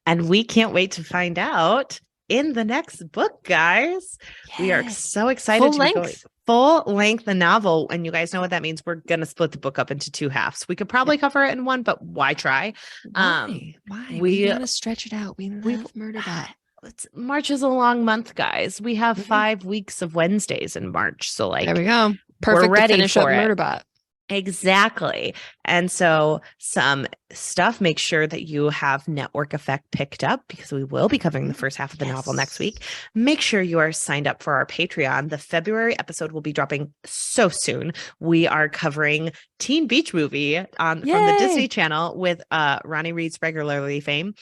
And we can't wait to find out in the next book, guys. Yes. We are so excited to be going full length the novel. And you guys know what that means. We're going to split the book up into 2 halves. We could probably cover it in one, but why try? Why? We want to stretch it out. We love Murderbot. March is a long month, guys. We have 5 weeks of Wednesdays in March. So like, there we go. Perfect we're ready to finish for up Murderbot. Exactly. And so some stuff, make sure that you have Network Effect picked up because we will be covering the first half of the novel next week. Make sure you are signed up for our Patreon. The February episode will be dropping so soon. We are covering Teen Beach Movie from the Disney Channel with Ronnie Reed's Regularly fame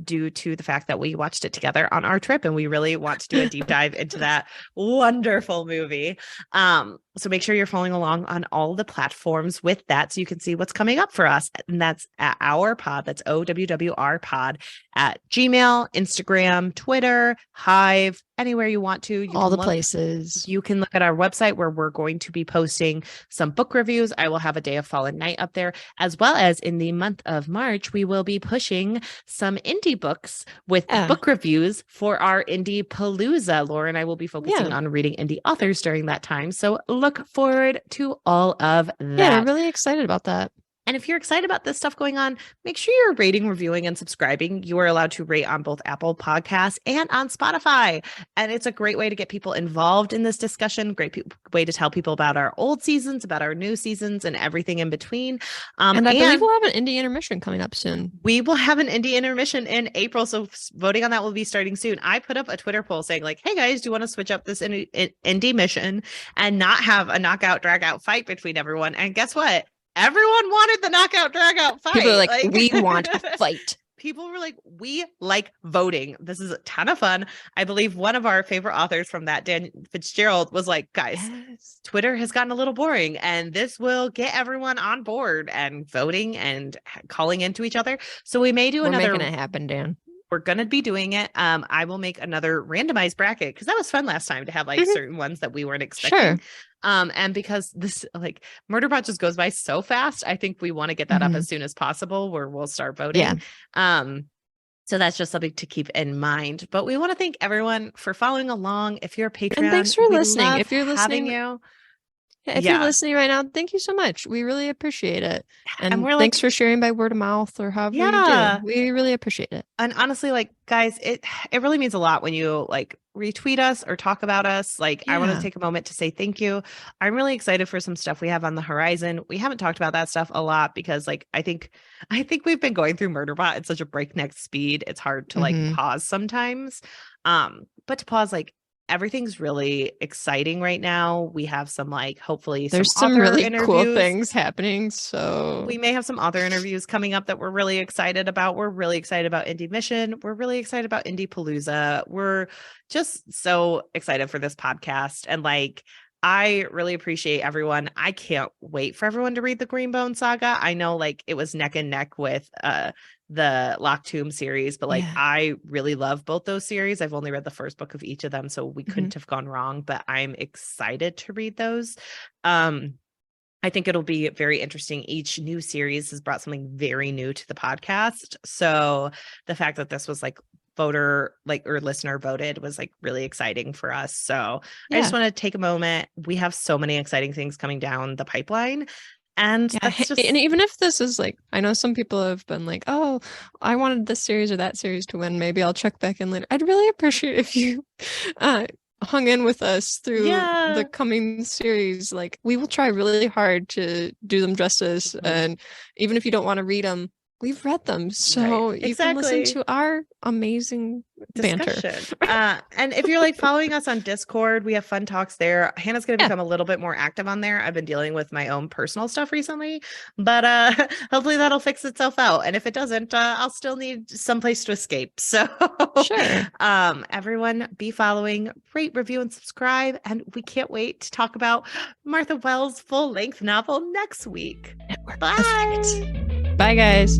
due to the fact that we watched it together on our trip and we really want to do a deep dive into that wonderful movie. So make sure you're following along on all the platforms with that so you can see what's coming up for us. And that's at our pod. That's OWWR pod at Gmail, Instagram, Twitter, Hive, anywhere you want to. All the places. You can look at our website where we're going to be posting some book reviews. I will have a Day of Fallen Night up there, as well as in the month of March, we will be pushing some indie books with book reviews for our Indie Palooza. Laura and I will be focusing on reading indie authors during that time. So look forward to all of that. Yeah, I'm really excited about that. And if you're excited about this stuff going on, make sure you're rating, reviewing, and subscribing. You are allowed to rate on both Apple Podcasts and on Spotify. And it's a great way to get people involved in this discussion. Great way to tell people about our old seasons, about our new seasons, and everything in between. And I believe we'll have an indie intermission coming up soon. We will have an indie intermission in April. So voting on that will be starting soon. I put up a Twitter poll saying like, hey guys, do you want to switch up this indie mission and not have a knockout, drag out fight between everyone? And guess what? Everyone wanted the knockout drag out fight. People are like, we want a fight. People were like, we like voting. This is a ton of fun. I believe one of our favorite authors from that, Dan Fitzgerald, was like, guys, Twitter has gotten a little boring and this will get everyone on board and voting and calling into each other. So we may do another. We're making it happen, Dan. We're going to be doing it. I will make another randomized bracket because that was fun last time to have like certain ones that we weren't expecting. Sure. And because this like Murderbot just goes by so fast, I think we want to get that up as soon as possible where we'll start voting. Yeah. So that's just something to keep in mind. But we want to thank everyone for following along. If you're a Patreon, and thanks for listening. If you're listening, you're listening right now, thank you so much. We really appreciate it. And thanks for sharing by word of mouth or however you do. We really appreciate it. And honestly, like guys, it really means a lot when you like retweet us or talk about us. Like I want to take a moment to say thank you. I'm really excited for some stuff we have on the horizon. We haven't talked about that stuff a lot because like I think we've been going through Murderbot at such a breakneck speed. It's hard to like pause sometimes. But to pause, like everything's really exciting right now. We have some like hopefully there's some really cool things happening. So we may have some author interviews coming up that we're really excited about. We're really excited about Indie Mission. We're really excited about Indie Palooza. We're just so excited for this podcast. And like I really appreciate everyone. I can't wait for everyone to read the Greenbone Saga. I know like it was neck and neck with the Locked Tomb series, but like I really love both those series. I've only read the first book of each of them, so we couldn't have gone wrong, but I'm excited to read those. I think it'll be very interesting. Each new series has brought something very new to the podcast. So the fact that this was like voter like or listener voted was like really exciting for us. So I just want to take a moment. We have so many exciting things coming down the pipeline. And that's and even if this is like, I know some people have been like, oh, I wanted this series or that series to win. Maybe I'll check back in later. I'd really appreciate if you hung in with us through the coming series. Like we will try really hard to do them justice. And even if you don't want to read them, we've read them. So you can listen to our amazing banter. And if you're like following us on Discord, we have fun talks there. Hannah's going to become a little bit more active on there. I've been dealing with my own personal stuff recently, but hopefully that'll fix itself out. And if it doesn't, I'll still need someplace to escape. So everyone be following, rate, review, and subscribe. And we can't wait to talk about Martha Wells' full-length novel next week. Bye. Bye, guys.